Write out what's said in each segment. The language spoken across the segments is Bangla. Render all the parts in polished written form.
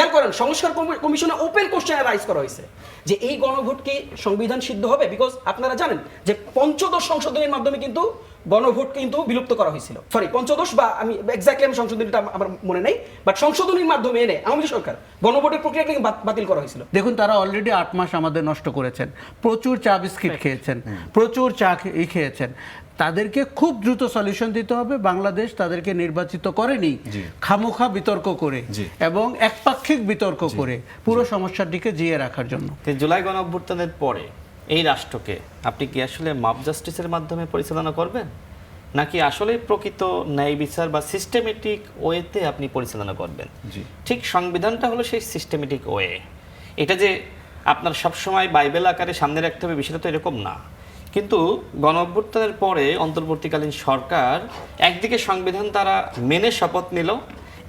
খেয়াল করেন সংস্কার কমিশনে ওপেন কোশ্চেন রাইজ করা হয়েছে যে এই গণভোট কি সংবিধান সিদ্ধ হবে, বিকজ আপনারা জানেন যে পঞ্চদশ সংশোধনীর মাধ্যমে কিন্তু গণভোট কিন্তু বিলুপ্ত করা হয়েছিল, সরি পঞ্চদশ বা আমি এক্স্যাক্টলি আমি সংশোধনীটা আমার মনে নেই, বাট সংশোধনীর মাধ্যমে এনে আওয়ামী সরকার গণভোটের প্রক্রিয়া কিন্তু বাতিল করা হয়েছিল। দেখুন তারা অলরেডি 8 মাস আমাদের নষ্ট করেছেন, প্রচুর চা বিস্কিট খেয়েছেন, প্রচুর চা খেয়েছেন। তাদেরকে খুব দ্রুত সলিউশন দিতে হবে। বাংলাদেশ তাদেরকে নির্বাচিত করেনি খামোখা বিতর্ক করে এবং একপাক্ষিক বিতর্ক করে পুরো সমস্যাটিকে জিয়ে রাখার জন্য। জুলাই গণঅভ্যুত্থানের পরে এই রাষ্ট্রকে আপনি কি আসলে মাপ জাস্টিসের মাধ্যমে পরিচালনা করবেন, নাকি আসলে প্রকৃত ন্যায় বিচার বা সিস্টেমেটিক ওয়েতে আপনি পরিচালনা করবেন? ঠিক সংবিধানটা হলো সেই সিস্টেমেটিক ওয়ে। এটা যে আপনার সবসময় বাইবেল আকারে সামনে রাখতে হবে বিষয়টা তো এরকম না। কিন্তু গণঅভ্যুত্থানের পরে অন্তর্বর্তীকালীন সরকার একদিকে সংবিধান তারা মেনে শপথ নিল,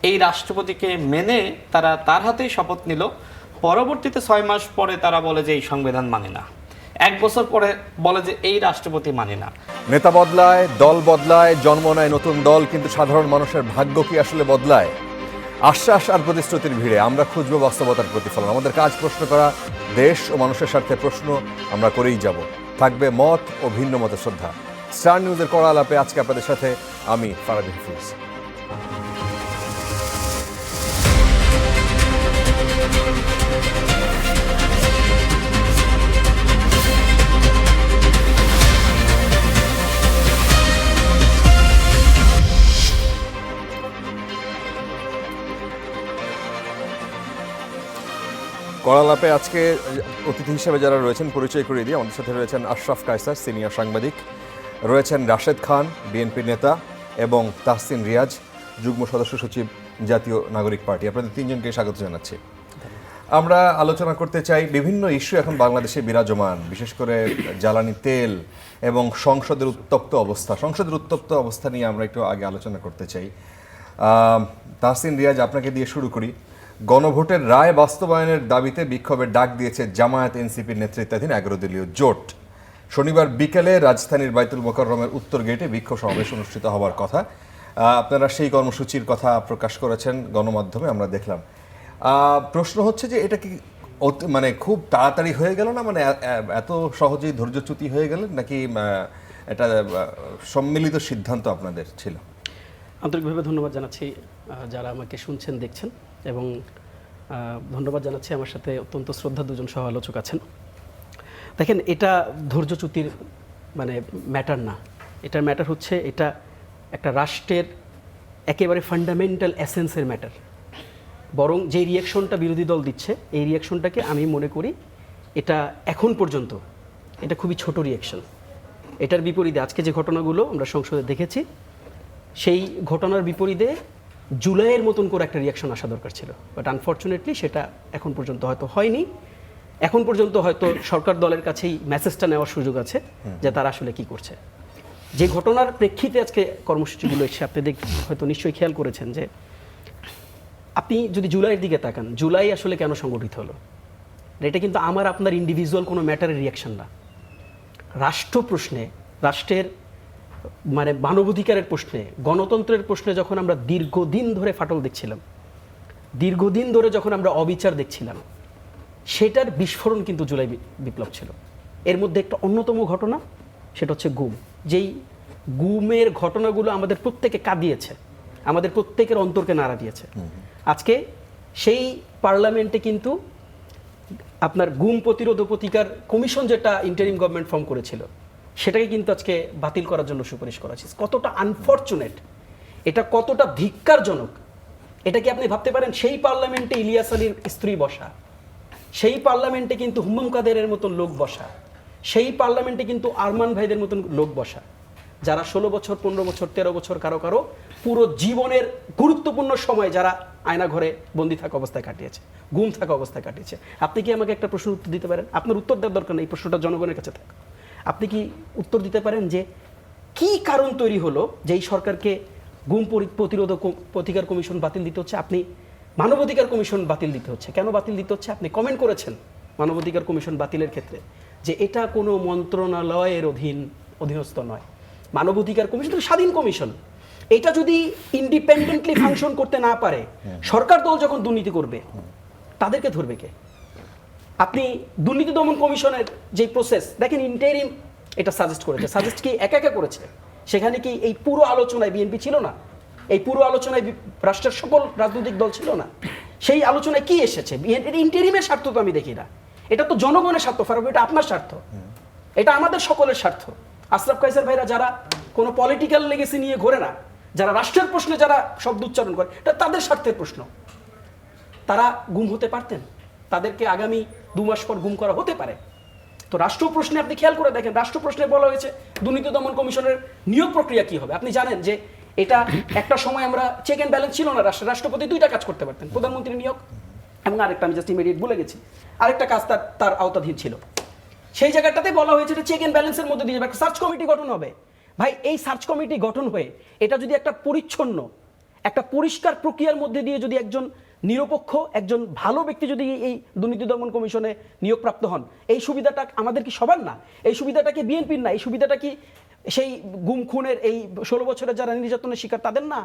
এই রাষ্ট্রপতিকে মেনে তারা তার হাতেই শপথ নিল, পরবর্তীতে 6 মাস পরে তারা বলে যে এই সংবিধান মানে না, 1 বছর পরে বলে যে এই রাষ্ট্রপতি মানে না। নেতা বদলায়, দল বদলায়, জন্ম নেয় নতুন দল, কিন্তু সাধারণ মানুষের ভাগ্য কি আসলে বদলায়? আশ্বাস আর প্রতিশ্রুতির ভিড়ে আমরা খুঁজবো বাস্তবতার প্রতিফলন। আমাদের কাজ প্রশ্ন করা, দেশ ও মানুষের স্বার্থে প্রশ্ন আমরা করেই যাব। থাকবে মত ও ভিন্ন মতের শ্রদ্ধা। স্টার নিউজের কড়া আলাপে আজকে আপনাদের সাথে আমি ফারাবী হাফিজ। কড়ালাপে আজকে অতিথি হিসেবে যারা রয়েছেন পরিচয় করিয়ে দিয়ে আমাদের সাথে রয়েছেন আশরাফ কায়সার, সিনিয়র সাংবাদিক, রয়েছেন রাশেদ খান, বিএনপি নেতা, এবং তাহসিন রিয়াজ, যুগ্ম সদস্য সচিব, জাতীয় নাগরিক পার্টি। আপনাদের তিনজনকে স্বাগত জানাচ্ছি। আমরা আলোচনা করতে চাই বিভিন্ন ইস্যু এখন বাংলাদেশে বিরাজমান, বিশেষ করে জ্বালানি তেল এবং সংসদের উত্তপ্ত অবস্থা। সংসদের উত্তপ্ত অবস্থা নিয়ে আমরা একটু আগে আলোচনা করতে চাই। তাহসিন রিয়াজ, আপনাকে দিয়ে শুরু করি। গণভোটের রায় বাস্তবায়নের দাবিতে বিক্ষোভের ডাক দিয়েছে জামায়াত এনসিপির নেতৃত্বাধীন 11 দলীয় জোট। শনিবার বিকেলে রাজধানীর বাইতুল মোকাররমের উত্তর গেটে বিক্ষোভ সমাবেশ অনুষ্ঠিত হওয়ার কথা। আপনারা সেই কর্মসূচির কথা প্রকাশ করেছেন গণমাধ্যমে, আমরা দেখলাম। প্রশ্ন হচ্ছে যে এটা কি মানে খুব তাড়াতাড়ি হয়ে গেল না, মানে এত সহজেই ধৈর্যচ্যুতি হয়ে গেলেন, নাকি এটা সম্মিলিত সিদ্ধান্ত আপনাদের ছিল? আন্তরিকভাবে ধন্যবাদ জানাচ্ছি যারা আমাকে শুনছেন দেখছেন, এবং ধন্যবাদ জানাচ্ছি আমার সাথে অত্যন্ত শ্রদ্ধা দুজন সহ আলোচক আছেন। দেখেন, এটা ধৈর্যচ্যুতির মানে ম্যাটার না, এটার ম্যাটার হচ্ছে এটা একটা রাষ্ট্রের একেবারে ফান্ডামেন্টাল এসেন্সের ম্যাটার। বরং যে রিয়াকশনটা বিরোধী দল দিচ্ছে, এই রিয়াকশনটাকে আমি মনে করি এটা এখন পর্যন্ত এটা খুবই ছোট রিয়াকশন। এটার বিপরীতে আজকে যে ঘটনাগুলো আমরা সংসদে দেখেছি, সেই ঘটনার বিপরীতে জুলাইয়ের মতন করে একটা রিয়াকশন আসা দরকার ছিল, বাট আনফর্চুনেটলি সেটা এখন পর্যন্ত হয়তো হয়নি। এখন পর্যন্ত হয়তো সরকার দলের কাছেই মেসেজটা নেওয়ার সুযোগ আছে যে তারা আসলে কি করছে। যে ঘটনার প্রেক্ষিতে আজকে কর্মসূচিগুলো এসে আপনি হয়তো নিশ্চয়ই খেয়াল করেছেন যে আপনি যদি জুলাইয়ের দিকে তাকান, জুলাই আসলে কেন সংগঠিত হলো, এটা কিন্তু আমার আপনার ইন্ডিভিজুয়াল কোনো ম্যাটারের রিয়াকশন না। রাষ্ট্র প্রশ্নে, রাষ্ট্রের মানে মানবাধিকারের প্রশ্নে, গণতন্ত্রের প্রশ্নে যখন আমরা দীর্ঘদিন ধরে ফাটল দেখছিলাম, দীর্ঘদিন ধরে যখন আমরা অবিচার দেখছিলাম, সেটার বিস্ফোরণ কিন্তু জুলাই বিপ্লব ছিল। এর মধ্যে একটা অন্যতম ঘটনা, সেটা হচ্ছে গুম। যেই গুমের ঘটনাগুলো আমাদের প্রত্যেকে কাঁদিয়েছে, আমাদের প্রত্যেকের অন্তরকে নাড়া দিয়েছে। আজকে সেই পার্লামেন্টে কিন্তু আপনার গুম প্রতিরোধ ও প্রতিকার কমিশন যেটা ইন্টারিম গভর্নমেন্ট ফর্ম করেছিল, সেটাকে কিন্তু আজকে বাতিল করার জন্য সুপারিশ করা হয়েছে। কতটা আনফর্চুনেট, এটা কতটা ধিক্কারজনক, এটা কি আপনি ভাবতে পারেন? সেই পার্লামেন্টে ইলিয়াস আলীর স্ত্রী বসা, সেই পার্লামেন্টে কিন্তু হুম্মাম কাদেরের মতন লোক বসা, সেই পার্লামেন্টে কিন্তু আরমান ভাইদের মতন লোক বসা, যারা 16 বছর, 15 বছর, 13 বছর, কারো কারো পুরো জীবনের গুরুত্বপূর্ণ সময় যারা আয়না ঘরে বন্দি থাকা অবস্থায় কাটিয়েছে, গুম থাকা অবস্থায় কাটিয়েছে। আপনি কি আমাকে একটা প্রশ্ন উত্তর দিতে পারেন? আপনার উত্তর দেওয়ার দরকার নেই, এই প্রশ্নটা জনগণের কাছে থাক। আপনি কি উত্তর দিতে পারেন যে কি কারণ তৈরি হলো যে এই সরকারকে গুম প্রতিরোধ প্রতিকার কমিশন বাতিল দিতে হচ্ছে, আপনি মানবাধিকার কমিশন বাতিল দিতে হচ্ছে? কেন বাতিল দিতে হচ্ছে? আপনি কমেন্ট করেছেন মানবাধিকার কমিশন বাতিলের ক্ষেত্রে যে এটা কোনো মন্ত্রণালয়ের অধীনস্থ নয়। মানবাধিকার কমিশন তো স্বাধীন কমিশন, এটা যদি ইন্ডিপেন্ডেন্টলি ফাংশন করতে না পারে, সরকার দল যখন দুর্নীতি করবে, তাদেরকে ধরবে কে? আপনি দুর্নীতি দমন কমিশনের যে প্রসেস দেখেন, ইন্টারিম এটা সাজেস্ট করেছে, সাজেস্ট কি একা একা করেছে? সেখানে কি এই পুরো আলোচনায় বিএনপি ছিল না? এই পুরো আলোচনায় রাষ্ট্রের সকল রাজনৈতিক দল ছিল না? সেই আলোচনায় কি এসেছে? এটা ইন্টারিমের স্বার্থ তো আমি দেখি না, এটা তো জনগণের স্বার্থ ফারুক, এটা আপনার স্বার্থ, এটা আমাদের সকলের স্বার্থ। আশরাফ কায়সার ভাইরা যারা কোনো পলিটিক্যাল লেগেসি নিয়ে ঘোরে না, যারা রাষ্ট্রের প্রশ্নে যারা শব্দ উচ্চারণ করে, এটা তাদের স্বার্থের প্রশ্ন। তারা গুম হতে পারতেন, তাদেরকে আগামী 2 মাস পর গুম করা হতে পারে। তো রাষ্ট্র প্রশ্নে আপনি খেয়াল করে দেখেন, রাষ্ট্র প্রশ্নে বলা হয়েছে দুর্নীতি দমন কমিশনের নিয়োগ প্রক্রিয়া কি হবে। আপনি জানেন যে এটা একটা সময় আমরা চেক অ্যান্ড ব্যালেন্স ছিল না, রাষ্ট্রপতি 2টা কাজ করতে পারতেন, প্রধানমন্ত্রী নিয়োগ এবং আরেকটা আমি জাস্ট ইমিডিয়েট ভুলে গেছি, আরেকটা কাজ তার আওতাধীন ছিল। সেই জায়গাটাতে বলা হয়েছে এটা চেক অ্যান্ড ব্যালেন্সের মধ্যে দিয়ে একটা সার্চ কমিটি গঠন হবে। ভাই, এই সার্চ কমিটি গঠন হয়ে এটা যদি একটা পরিচ্ছন্ন, একটা পরিষ্কার প্রক্রিয়ার মধ্যে দিয়ে যদি একজন নিরপেক্ষ, একজন ভালো ব্যক্তি যদি এই দুর্নীতি দমন কমিশনে নিয়োগপ্রাপ্ত হন, এই সুবিধাটা আমাদের কি সবার না? এই সুবিধাটা কি বিএনপির না? এই সুবিধাটা কি সেই গুম খুনের এই 16 বছরের যারা নির্যাতনের শিকার তাদের না?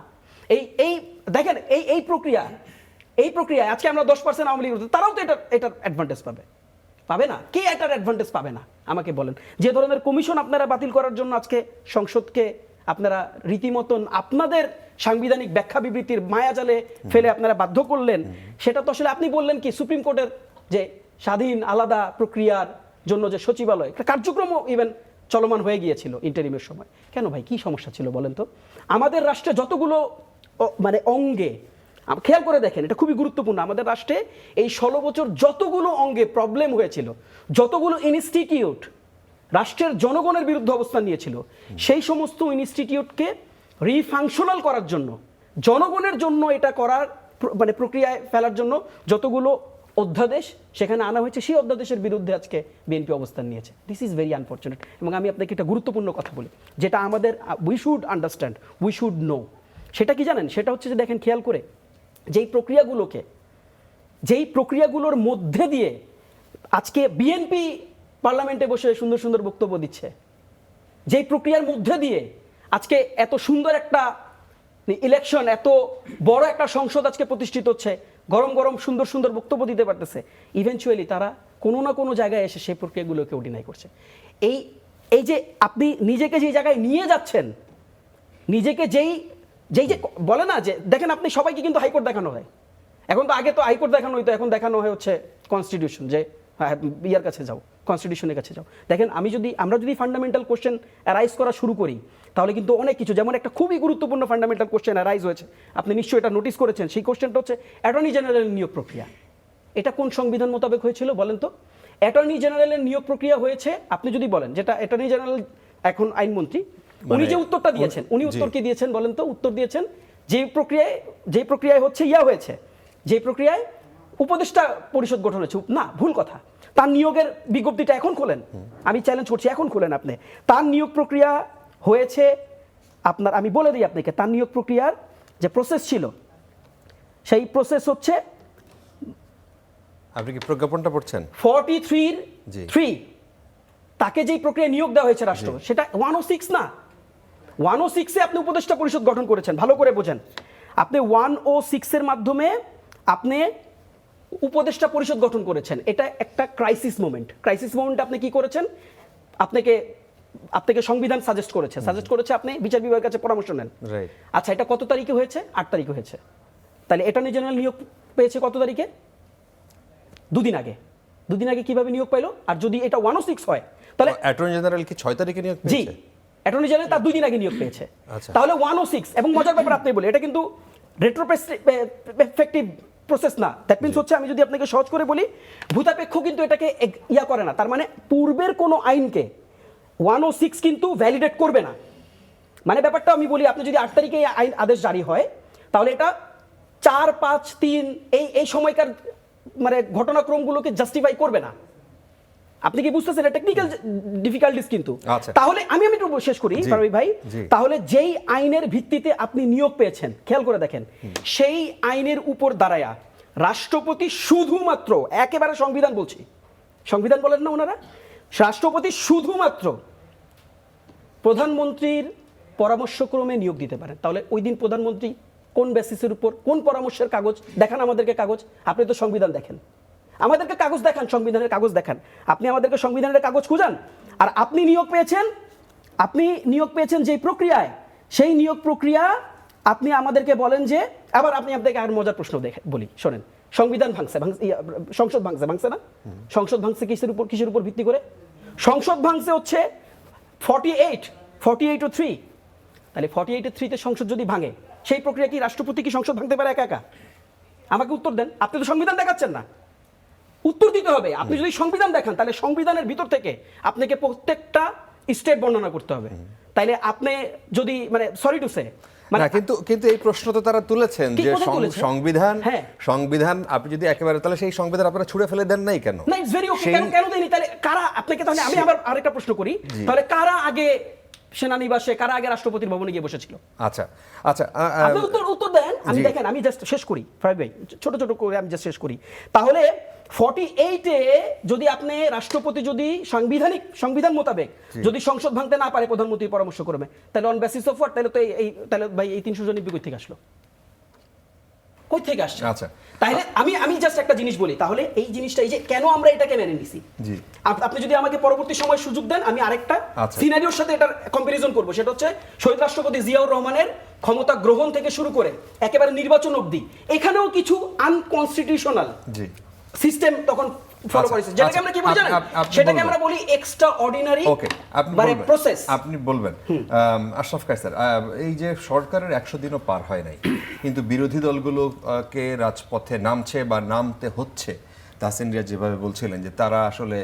এই দেখেন, এই প্রক্রিয়া আজকে আমরা 10% আওয়ামী লীগ, তারাও তো এটার অ্যাডভান্টেজ পাবে না? কে এটার অ্যাডভান্টেজ পাবে না আমাকে বলেন? যে ধরনের কমিশন আপনারা বাতিল করার জন্য আজকে সংসদকে আপনারা রীতিমতন আপনাদের সাংবিধানিক ব্যাখ্যা বিবৃতির মায়াজালে ফেলে আপনারা বাধ্য করলেন, সেটা তো আসলে আপনি বললেন কি সুপ্রিম কোর্টের যে স্বাধীন আলাদা প্রক্রিয়ার জন্য যে সচিবালয়, একটা কার্যক্রমও ইভেন চলমান হয়ে গিয়েছিল ইন্টারিমের সময়। কেন ভাই, কি সমস্যা ছিল বলেন তো? আমাদের রাষ্ট্রে যতগুলো মানে অঙ্গে, খেয়াল করে দেখেন, এটা খুবই গুরুত্বপূর্ণ, আমাদের রাষ্ট্রে এই 16 বছর যতগুলো অঙ্গে প্রবলেম হয়েছিল, যতগুলো ইনস্টিটিউট রাষ্ট্রের জনগণের বিরুদ্ধে অবস্থান নিয়েছিল, সেই সমস্ত ইনস্টিটিউটকে রিফাংশনাল করার জন্য, জনগণের জন্য এটা করার মানে প্রক্রিয়ায় ফেলার জন্য যতগুলো অধ্যাদেশ সেখানে আনা হয়েছে, সেই অধ্যাদেশের বিরুদ্ধে আজকে বিএনপি অবস্থান নিয়েছে। This is very unfortunate. এবং আমি আপনাকে একটা গুরুত্বপূর্ণ কথা বলি, যেটা আমাদের we should understand, we should know. সেটা কি জানেন? সেটা হচ্ছে যে দেখেন, খেয়াল করে যেই প্রক্রিয়াগুলোর মধ্যে দিয়ে আজকে বিএনপি পার্লামেন্টে বসে সুন্দর সুন্দর বক্তব্য দিচ্ছে, যেই প্রক্রিয়ার মধ্যে দিয়ে আজকে এত সুন্দর একটা ইলেকশন, এত বড় একটা সংসদ আজকে প্রতিষ্ঠিত হচ্ছে, গরম গরম সুন্দর সুন্দর বক্তব্য দিতে পারতেছে, ইভেনচুয়ালি তারা কোনো না কোনো জায়গায় এসে সেই প্রক্রিয়াগুলোকে ডিনাই করছে। এই যে আপনি নিজেকে যেই জায়গায় নিয়ে যাচ্ছেন, নিজেকে যেই যে বলে না যে দেখেন, আপনি সবাইকে কিন্তু হাইকোর্ট দেখানো হয় এখন, তো আগে তো হাইকোর্ট দেখানো হইতো, এখন দেখানো হয় হচ্ছে কনস্টিটিউশন, যে ইয়ার কাছে যাও, কনস্টিটিউশনের কাছে যাও। দেখেন, আমরা যদি ফান্ডামেন্টাল কোশ্চেন অ্যারাইজ করা শুরু করি, তাহলে কিন্তু অনেক কিছু, যেমন একটা খুবই গুরুত্বপূর্ণ ফান্ডামেন্টাল কোশ্চেন অ্যারাইজ হয়েছে, আপনি নিশ্চয়ই এটা নোটিস করেছেন, সেই কোশ্চেনটা হচ্ছে অ্যাটর্নি জেনারেলের নিয়োগ প্রক্রিয়া। এটা কোন সংবিধান মোতাবেক হয়েছিল বলেন তো? অ্যাটর্নি জেনারেলের নিয়োগ প্রক্রিয়া হয়েছে, আপনি যদি বলেন, যেটা অ্যাটর্নি জেনারেল এখন আইনমন্ত্রী, উনি যে উত্তরটা দিয়েছেন, উনি উত্তর কি দিয়েছেন বলেন তো? উত্তর দিয়েছেন যে প্রক্রিয়ায় হচ্ছে হয়েছে, যে প্রক্রিয়ায় উপদেষ্টা পরিষদ গঠন হয়েছে। না, ভুল কথা। তার নিয়োগের বিজ্ঞপ্তিটা এখন খোলেন, আমি চ্যালেঞ্জ করছি, এখন খোলেন আপনি। তার নিয়োগ প্রক্রিয়া হয়েছে আপনার, আমি বলে দিই আপনাকে, তার নিয়োগ প্রক্রিয়ার যে প্রসেস ছিল, সেই প্রসেস হচ্ছে, আপনি কি প্রজ্ঞাপনটা পড়ছেন? 43(3) তাকে যেই প্রক্রিয়া নিয়োগ দেওয়া হয়েছে রাষ্ট্র, সেটা 106 না। 106-এ আপনি উপদেষ্টা পরিষদ গঠন করেছেন, ভালো করে বোঝেন। আপনি 106-এর মাধ্যমে আপনি উপদেষ্টা পরিষদ গঠন করেছেন। এটা একটা ক্রাইসিস মোমেন্ট। ক্রাইসিস মোমেন্টে আপনি কি করেছেন? আপনাকে সংবিধান সাজেস্ট করেছে আপনি বিচার বিভাগের কাছে পরামর্শ নেন। আচ্ছা, এটা কত তারিখে হয়েছে? 8 তারিখে হয়েছে। তাহলে অ্যাটর্নি জেনারেল নিয়োগ পেয়েছে কত তারিখে? 2 দিন আগে। 2 দিন আগে কিভাবে নিয়োগ পাইলো? আর যদি এটা 106 হয়, তাহলে অ্যাটর্নি জেনারেল কি 6 তারিখে নিয়োগ পেয়েছে? জি, অ্যাটর্নি জেনারেল তার 2 দিন আগে নিয়োগ পেয়েছে। তাহলে 106, এবং মজার ব্যাপার আপনি বলে, এটা কিন্তু রেট্রোস্পেক্টিভ প্রসেস না। দ্যাট মিনস হচ্ছে, আমি যদি আপনাকে সহজ করে বলি, ভূতাপেক্ষ কিন্তু এটাকে ইয়া করে না। তার মানে পূর্বের কোনো আইনকে 106 কিন্তু ভ্যালিডেট করবে না। মানে ব্যাপারটা আমি বলি, আপনি যদি 8 তারিখে এই আইন আদেশ জারি হয়, তাহলে এটা 4, 5, 3 এই সময়কার মানে ঘটনাক্রমগুলোকে জাস্টিফাই করবে না। আপনি কি বুঝতেছেন? এটা টেকনিক্যাল ডিফিকাল্টিস কিন্তু। তাহলে আমি একটু শেষ করি ফারুক ভাই। তাহলে যেই আইনের ভিত্তিতে আপনি নিয়োগ পেয়েছেন, খেয়াল করে দেখেন, সেই আইনের উপর দাঁড়ায়া রাষ্ট্রপতি শুধুমাত্র, একেবারে সংবিধান বলছি, সংবিধান বলেন না ওনারা, রাষ্ট্রপতি শুধুমাত্র প্রধানমন্ত্রীর পরামর্শক্রমে নিয়োগ দিতে পারেন। তাহলে ওই দিন প্রধানমন্ত্রী কোন বেসিসের উপর, কোন পরামর্শের কাগজ দেখান আমাদেরকে কাগজ। আপনি তো সংবিধান দেখেন, আমাদেরকে কাগজ দেখান, সংবিধানের কাগজ দেখান। আপনি আমাদেরকে সংবিধানের কাগজ খুঁজান। আর আপনি নিয়োগ পেয়েছেন যে প্রক্রিয়ায়, সেই নিয়োগ প্রক্রিয়া আপনি আমাদেরকে বলেন যে, আবার আপনি আপনাকে আর মজার প্রশ্ন বলি, শোনেন, সংবিধান সংসদ ভাঙছে না? সংসদ ভাঙছে কিসের উপর ভিত্তি করে? সংসদ ভাঙছে হচ্ছে 48-3। তাহলে 48-3 সংসদ যদি ভাঙে, সেই প্রক্রিয়া কি রাষ্ট্রপতি কি সংসদ ভাঙতে পারে একা একা? আমাকে উত্তর দেন। আপনি তো সংবিধান দেখাচ্ছেন না, উত্তর দিতে হবে। আপনি যদি সংবিধান দেখান, তাহলে সংবিধানের ভিতর থেকে আপনাকে প্রত্যেকটা স্টেপ বর্ণনা করতে হবে। তাইলে আপনি যদি সরি টু সে না, কিন্তু এই প্রশ্ন তো তারা তুলেছেন যে সংবিধান আপনি যদি একেবারে, তাহলে সেই সংবিধান আপনারা ছুঁড়ে ফেলে দেন নাই কেন? না, ইটস ভেরি ওকে। কেন দেয়নি? তাহলে কারা আপনাকে, তাহলে আমি আবার আরেকটা প্রশ্ন করি, তাহলে কারা আগে সেনানিবাসে, কারা আগে রাষ্ট্রপতির ভবনে গিয়ে বসেছিল? আচ্ছা, আপনি উত্তর দেন। আমি দেখেন, আমি জাস্ট শেষ করি ফাহিম ভাই, ছোট করে আমি জাস্ট শেষ করি। তাহলে 48-এ যদি আপনি রাষ্ট্রপতি যদি সংবিধান মোতাবেক যদি সংসদ ভাঙতে না পারে, প্রধানমন্ত্রী পরামর্শ করবে, তাহলে অন বেসিস অফ হোয়াট? তাহলে ভাই এই 300 জন কই থেকে আসলো? কই থেকে আসছে? আচ্ছা, তাহলে আমি জাস্ট একটা জিনিস বলি, তাহলে এই জিনিসটা, এই যে কেন আমরা এটাকে মেনে নিছি, আপনি যদি আমাকে পরবর্তী সময় সুযোগ দেন, আমি আরেকটা সিনারিওর সাথে এটার কম্পারিজন করব। সেটা হচ্ছে শহীদ রাষ্ট্রপতি জিয়াউর রহমানের ক্ষমতা গ্রহণ থেকে শুরু করে একেবারে নির্বাচন অবধি, এখানেও কিছু আনকনস্টিটিউশনাল সিস্টেম তখন ফলো করেছে, যেটাকে আমরা কি বলি জানেন? সেটাকে আমরা বলি এক্সট্রা অর্ডিনারি প্রসেস। আপনি বলবেন আশরাফ কায়সার, এই যে সরকারের 100 দিনও পার হয় নাই, কিন্তু বিরোধী দলগুলোকে রাজপথে নামছে বা নামতে হচ্ছে। তাহসিন রিয়াজ যেভাবে বলছিলেন যে তারা আসলে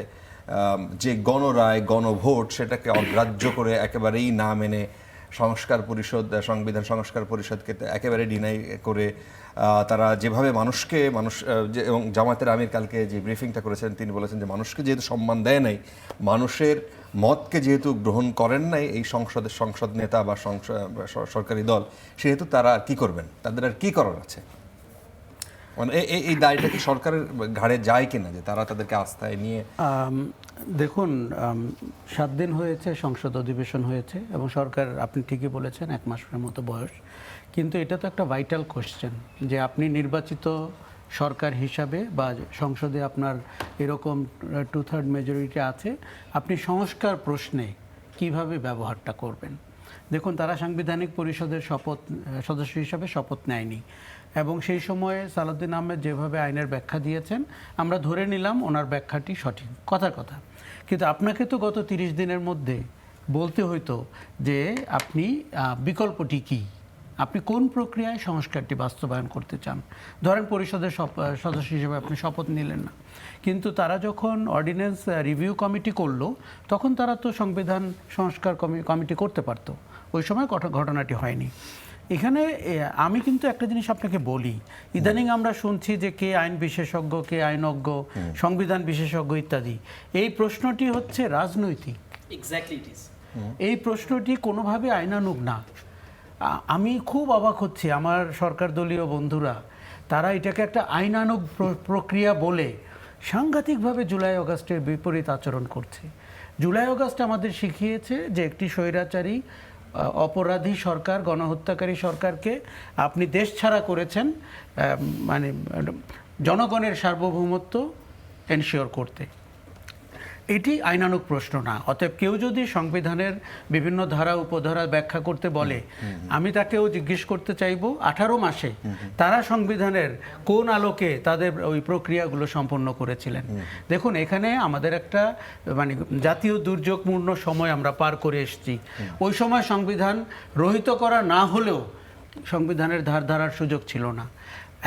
যে গণরায়, গণভোট, সেটাকে অগ্রাহ্য করে একেবারেই না মেনে সংবিধান সংস্কার পরিষদকে একেবারে ডিনাই করে তারা যেভাবে এবং জামায়াতের আমির কালকে যে ব্রিফিংটা করেছেন, তিনি বলেছেন যে মানুষকে যেহেতু সম্মান দেয় নাই, মানুষের মতকে যেহেতু গ্রহণ করেন নাই এই সংসদ নেতা বা সরকারি দল, সেহেতু তারা কি করবেন? তাদের আর কি করার আছে? মানে এই দায়টা কি সরকারের ঘাড়ে যায় কিনা, যে তারা তাদেরকে আস্থায় নিয়ে? দেখুন, 7 দিন হয়েছে, সংসদ অধিবেশন হয়েছে এবং সরকার, আপনি ঠিকই বলেছেন, 1 মাসের মতো বয়স। কিন্তু এটা তো একটা ভাইটাল কোশ্চেন যে আপনি নির্বাচিত সরকার হিসাবে বা সংসদে আপনার এরকম 2/3 মেজরিটি আছে, আপনি সংস্কার প্রশ্নে কিভাবে ব্যবহারটা করবেন? দেখুন, তারা সাংবিধানিক পরিষদের সদস্য হিসাবে শপথ নেয়নি এবং সেই সময়ে সালাউদ্দিন আহমেদ যেভাবে আইনের ব্যাখ্যা দিয়েছেন, আমরা ধরে নিলাম ওনার ব্যাখ্যাটি সঠিক, কথার কথা। কিন্তু আপনাকে তো গত 30 দিনের মধ্যে বলতে হইতো যে আপনি বিকল্পটি কী, আপনি কোন প্রক্রিয়ায় সংস্কারটি বাস্তবায়ন করতে চান। ধরেন পরিষদের সদস্য হিসেবে আপনি শপথ নিলেন না, কিন্তু তারা যখন অর্ডিন্যান্স রিভিউ কমিটি করলো, তখন তারা তো সংবিধান সংস্কার কমিটি করতে পারতো। ওই সময় ঘটনাটি হয়নি। এখানে আমি কিন্তু একটা জিনিস আপনাকে বলি, ইদানিং আমরা শুনছি যে কে আইন বিশেষজ্ঞ, কে আইনজ্ঞ, সংবিধান বিশেষজ্ঞ ইত্যাদি। এই প্রশ্নটি হচ্ছে রাজনৈতিক। এই প্রশ্নটি কোনোভাবে আইনানুগ না। আমি খুব অবাক হচ্ছি, আমার সরকার দলীয় বন্ধুরা তারা এটাকে একটা আইনানুগ প্রক্রিয়া বলে সাংঘাতিকভাবে জুলাই আগস্টের বিপরীত আচরণ করছে। জুলাই আগস্ট আমাদের শিখিয়েছে যে একটি স্বৈরাচারী অপরাধী সরকার, গণহত্যাকারী সরকারকে আপনি দেশ ছাড়া করেছেন, মানে জনগণের সার্বভৌমত্ব এনশিওর করতে। এটি আইনানুগ প্রশ্ন না। অতএব কেউ যদি সংবিধানের বিভিন্ন ধারা উপধারা ব্যাখ্যা করতে বলে, আমি তাকেও জিজ্ঞেস করতে চাইব 18 মাসে তারা সংবিধানের কোন আলোকে তাদের ওই প্রক্রিয়াগুলো সম্পন্ন করেছিলেন। দেখুন, এখানে আমাদের একটা মানে জাতীয় দুর্যোগপূর্ণ সময় আমরা পার করে এসেছি। ওই সময় সংবিধান রহিত করা না হলেও সংবিধানের ধারার সুযোগ ছিল না।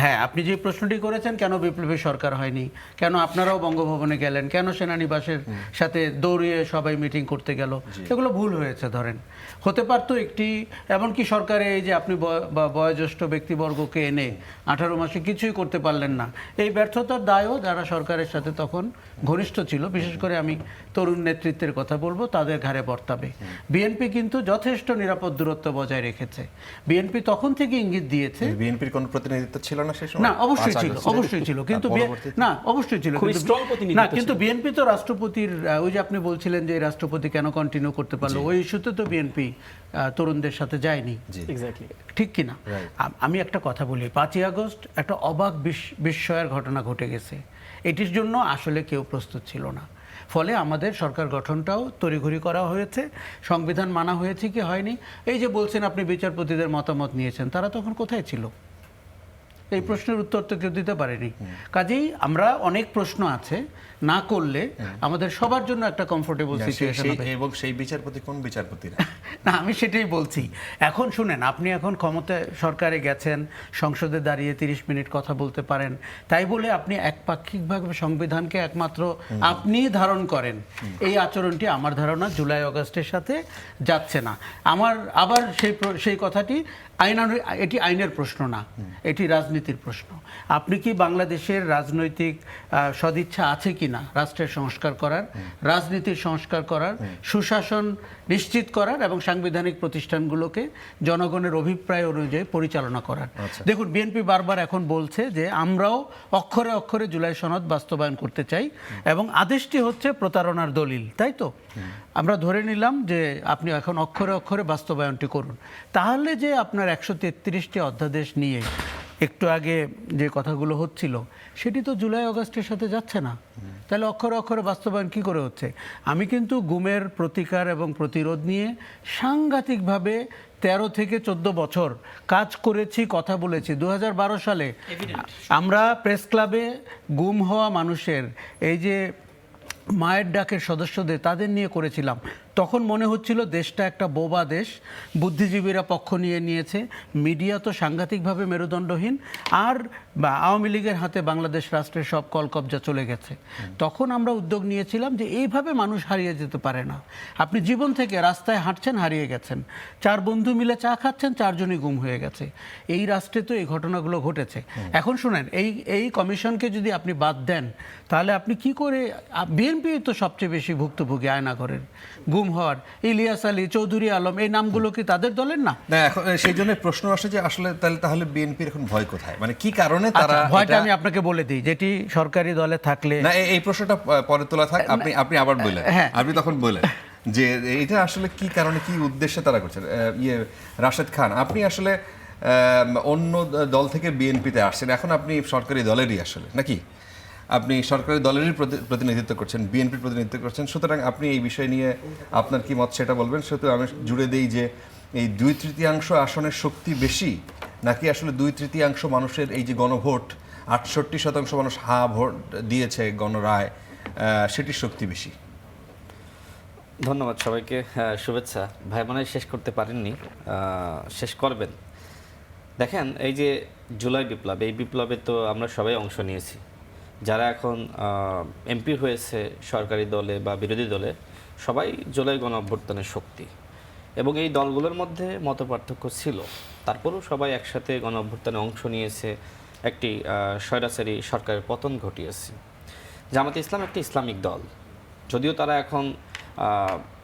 হ্যাঁ, আপনি যে প্রশ্নটি করেছেন, কেন বিপ্লবী সরকার হয়নি, কেন আপনারাও বঙ্গভবনে গেলেন, কেন সেনানিবাসের সাথে দৌড়িয়ে সবাই মিটিং করতে গেল, এগুলো ভুল হয়েছে। ধরেন হতে পারতো একটি, এমনকি সরকারে এই যে আপনি বয়োজ্যেষ্ঠ ব্যক্তিবর্গকে এনে 18 মাসে কিছুই করতে পারলেন না, এই ব্যর্থতার দায়ও যারা সরকারের সাথে তখন ঘনিষ্ঠ ছিল, বিশেষ করে আমি তরুণ নেতৃত্বের কথা বলবো, তাদের ঘাড়ে বর্তাবে। বিএনপি কিন্তু যথেষ্ট নিরাপদ দূরত্ব বজায় রেখেছে। বিএনপি তখন থেকে ইঙ্গিত দিয়েছে। বিএনপির কোন প্রতিনিধিত্ব ছিল ছিল না সেই সময়? না, অবশ্যই 5 ছিল, আগস্টে? অবশ্যই ছিল, কিন্তু আর পরবর্তীতে? না, অবশ্যই ছিল, খুবই কিন্তু strong প্রতিনিধিত্ব না, কিন্তু ছিল। বিএনপি তো রাষ্ট্রপতির ওই যে আপনি বলছিলেন যে এই রাষ্ট্রপতি কেন কন্টিনিউ করতে পারলো, ওই ইস্যুতে তো বিএনপি তরুণদের সাথে যায়নি, জি। এক্স্যাক্টলি। ঠিক কিনা? Right. আমি একটা কথা বলি, 5ই আগস্ট একটা অবাক বিস্ময়ের ঘটনা ঘটে গেছে, এটির জন্য আসলে কেউ প্রস্তুত ছিল না। ফলে আমাদের সরকার গঠনটাও তড়িঘড়ি করা হয়েছে, সংবিধান মানা হয়েছে কি হয়নি। এই যে বলছেন আপনি বিচারপতিদের মতামত নিয়েছেন, তারা তখন কোথায় ছিল? এই প্রশ্নের উত্তর তো কেউ দিতে পারেনি। কাজেই আমরা অনেক প্রশ্ন আছে, না করলে আমাদের সবার জন্য একটা কমফোর্টেবল না, সিচুয়েশন হবে। এবং সেই বিচারপতি কোন বিচারপতিরা? না, আমি সেটাই বলছি। এখন শুনেন, আপনি এখন ক্ষমতায় সরকারে গেছেন, সংসদে দাঁড়িয়ে 30 মিনিট কথা বলতে পারেন, তাই বলে আপনি একপাক্ষিকভাবে সংবিধানকে একমাত্র আপনিই ধারণ করেন, এই আচরণটি আমার ধারণা জুলাই আগস্টের সাথে যাচ্ছে না। আমার আবার সেই কথাটি এটি আইনের প্রশ্ন না, এটি রাজনীতির প্রশ্ন। আপনি কি বাংলাদেশের রাজনৈতিক সদিচ্ছা আছে কিনা রাষ্ট্রের সংস্কার করার, রাজনীতির সংস্কার করার, সুশাসন নিশ্চিত করার এবং সাংবিধানিক প্রতিষ্ঠানগুলোকে জনগণের অভিপ্রায় অনুযায়ী পরিচালনা করার? দেখুন, বিএনপি বারবার এখন বলছে যে আমরাও অক্ষরে অক্ষরে জুলাই সনদ বাস্তবায়ন করতে চাই এবং আদেশটি হচ্ছে প্রতারণার দলিল, তাই তো? আমরা ধরে নিলাম যে আপনি এখন অক্ষরে অক্ষরে বাস্তবায়নটি করুন, তাহলে যে আপনার 133টি অধ্যাদেশ নিয়ে একটু আগে যে কথাগুলো হচ্ছিল সেটি তো জুলাই আগস্টের সাথে যাচ্ছে না। তাহলে অক্ষরে অক্ষরে বাস্তবায়ন কি করে হচ্ছে? আমি কিন্তু গুমের প্রতিকার এবং প্রতিরোধ নিয়ে সাংঘাতিকভাবে 13 থেকে 14 বছর কাজ করেছি, কথা বলেছি। 2012 সালে আমরা প্রেস ক্লাবে গুম হওয়া মানুষের এই যে মায়ের ডাকের সদস্যদের তাদের নিয়ে করেছিলাম। তখন মনে হচ্ছিল দেশটা একটা বোবা দেশ, বুদ্ধিজীবীরা পক্ষ নিয়েছে, মিডিয়া তো সাংঘাতিকভাবে মেরুদণ্ডহীন, আর আওয়ামী লীগের হাতে বাংলাদেশ রাষ্ট্রের সব কলকবজা চলে গেছে। তখন আমরা উদ্যোগ নিয়েছিলাম যে এইভাবে মানুষ হারিয়ে যেতে পারে না। আপনি জীবন থেকে রাস্তায় হাঁটছেন, হারিয়ে গেছেন, 4 বন্ধু মিলে চা খাচ্ছেন, 4 জনই গুম হয়ে গেছে। এই রাষ্ট্রে তো এই ঘটনাগুলো ঘটেছে। এখন শুনেন, এই কমিশনকে যদি আপনি বাদ দেন, তাহলে আপনি কি করে, বিএনপি তো সবচেয়ে বেশি ভুক্তভোগী আয়নাঘরের গুম হওয়ার, ইলিয়াস আলী, চৌধুরী আলম, এই নামগুলো কি তাদের দলের না? না, এখন সেই জন্য প্রশ্ন আসে যে আসলে তাহলে বিএনপির এখন ভয় কোথায়, মানে কি কারণে তারা ভয়টা আমি আপনাকে বলে দিই, যেটি সরকারি দলে থাকলে। না, এই প্রশ্নটা পরে তোলা থাক, আপনি আবার বললেন, হ্যাঁ। আপনি তখন বললেন যে এটা আসলে কি কারণে, কি উদ্দেশ্যে তারা করছেন। রাশেদ খান, আপনি আসলে অন্য দল থেকে বিএনপিতে আসছেন, এখন আপনি সরকারি দলেরই আসলে নাকি, আপনি সরকারি দলেরই প্রতিনিধিত্ব করছেন, বিএনপির প্রতিনিধিত্ব করছেন, সুতরাং আপনি এই বিষয় নিয়ে আপনার কি মত সেটা বলবেন। সেহেতু আমি জুড়ে দেই যে এই 2/3 আসনের শক্তি বেশি, নাকি আসলে 2/3 মানুষের এই যে গণভোট, 68% মানুষ হা ভোট দিয়েছে গণরায়, সেটির শক্তি বেশি? ধন্যবাদ সবাইকে, শুভেচ্ছা। ভাই মনে হয় শেষ করতে পারেননি, শেষ করবেন। দেখেন, এই যে জুলাই বিপ্লব, এই বিপ্লবে তো আমরা সবাই অংশ নিয়েছি। যারা এখন এমপি হয়েছে সরকারি দলে বা বিরোধী দলে, সবাই জুলাই গণ অভ্যুত্থানের শক্তি, এবং এই দলগুলোর মধ্যে মতপার্থক্য ছিল, তারপরেও সবাই একসাথে গণ অভ্যুত্থানে অংশ নিয়েছে, একটি স্বৈরাচারী সরকারের পতন ঘটিয়েছে। জামাতে ইসলাম একটি ইসলামিক দল, যদিও তারা এখন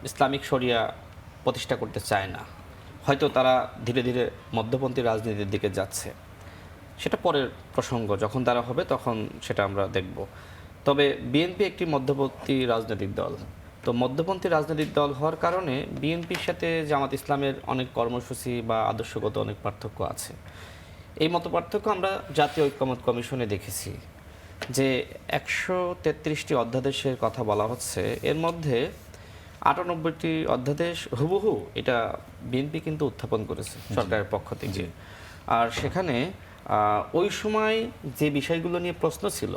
ইসলামিক শরিয়া প্রতিষ্ঠা করতে চায় না, হয়তো তারা ধীরে ধীরে মধ্যপন্থী রাজনীতির দিকে যাচ্ছে, সেটা পরের প্রসঙ্গ, যখন তারা হবে তখন সেটা আমরা দেখব। তবে বিএনপি একটি মধ্যপন্থী রাজনৈতিক দল, তো মধ্যপন্থী রাজনৈতিক দল হওয়ার কারণে বিএনপির সাথে জামাত ইসলামের অনেক কর্মসূচি বা আদর্শগত অনেক পার্থক্য আছে। এই মত পার্থক্য আমরা জাতীয় ঐক্যমত কমিশনে দেখেছি যে 133টি অধ্যাদেশের কথা বলা হচ্ছে, এর মধ্যে 98টি অধ্যাদেশ হুবহু এটা বিএনপি কিন্তু উত্থাপন করেছে সরকারের পক্ষ থেকে। আর সেখানে ওই সময় যে বিষয়গুলো নিয়ে প্রশ্ন ছিল,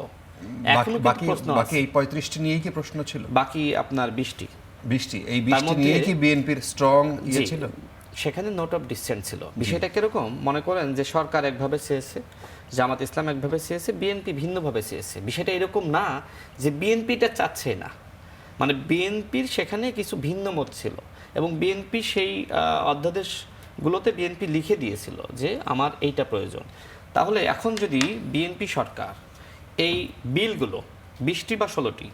এখনো কিন্তু প্রশ্ন আছে। বাকি এই 35টি নিয়েই কি প্রশ্ন ছিল? বাকি আপনার 20টি, এই 20টি নিয়ে কি বিএনপির স্ট্রং ছিল? সেখানে নোট অফ ডিসেন্ট ছিল। বিষয়টা কিরকম, মনে করেন যে সরকার একভাবে চেয়েছে, জামাত ইসলাম একভাবে চেয়েছে, বিএনপি ভিন্নভাবে চেয়েছে। বিষয়টা এরকম না যে বিএনপিটা চাচ্ছে না, মানে বিএনপির সেখানে কিছু ভিন্ন মত ছিল, এবং বিএনপি সেই অধ্যাদেশগুলোতে বিএনপি লিখে দিয়েছিল যে আমার এইটা প্রয়োজন। তাহলে এখন যদি বিএনপি সরকার এই বিলগুলো 20টি বা 16টি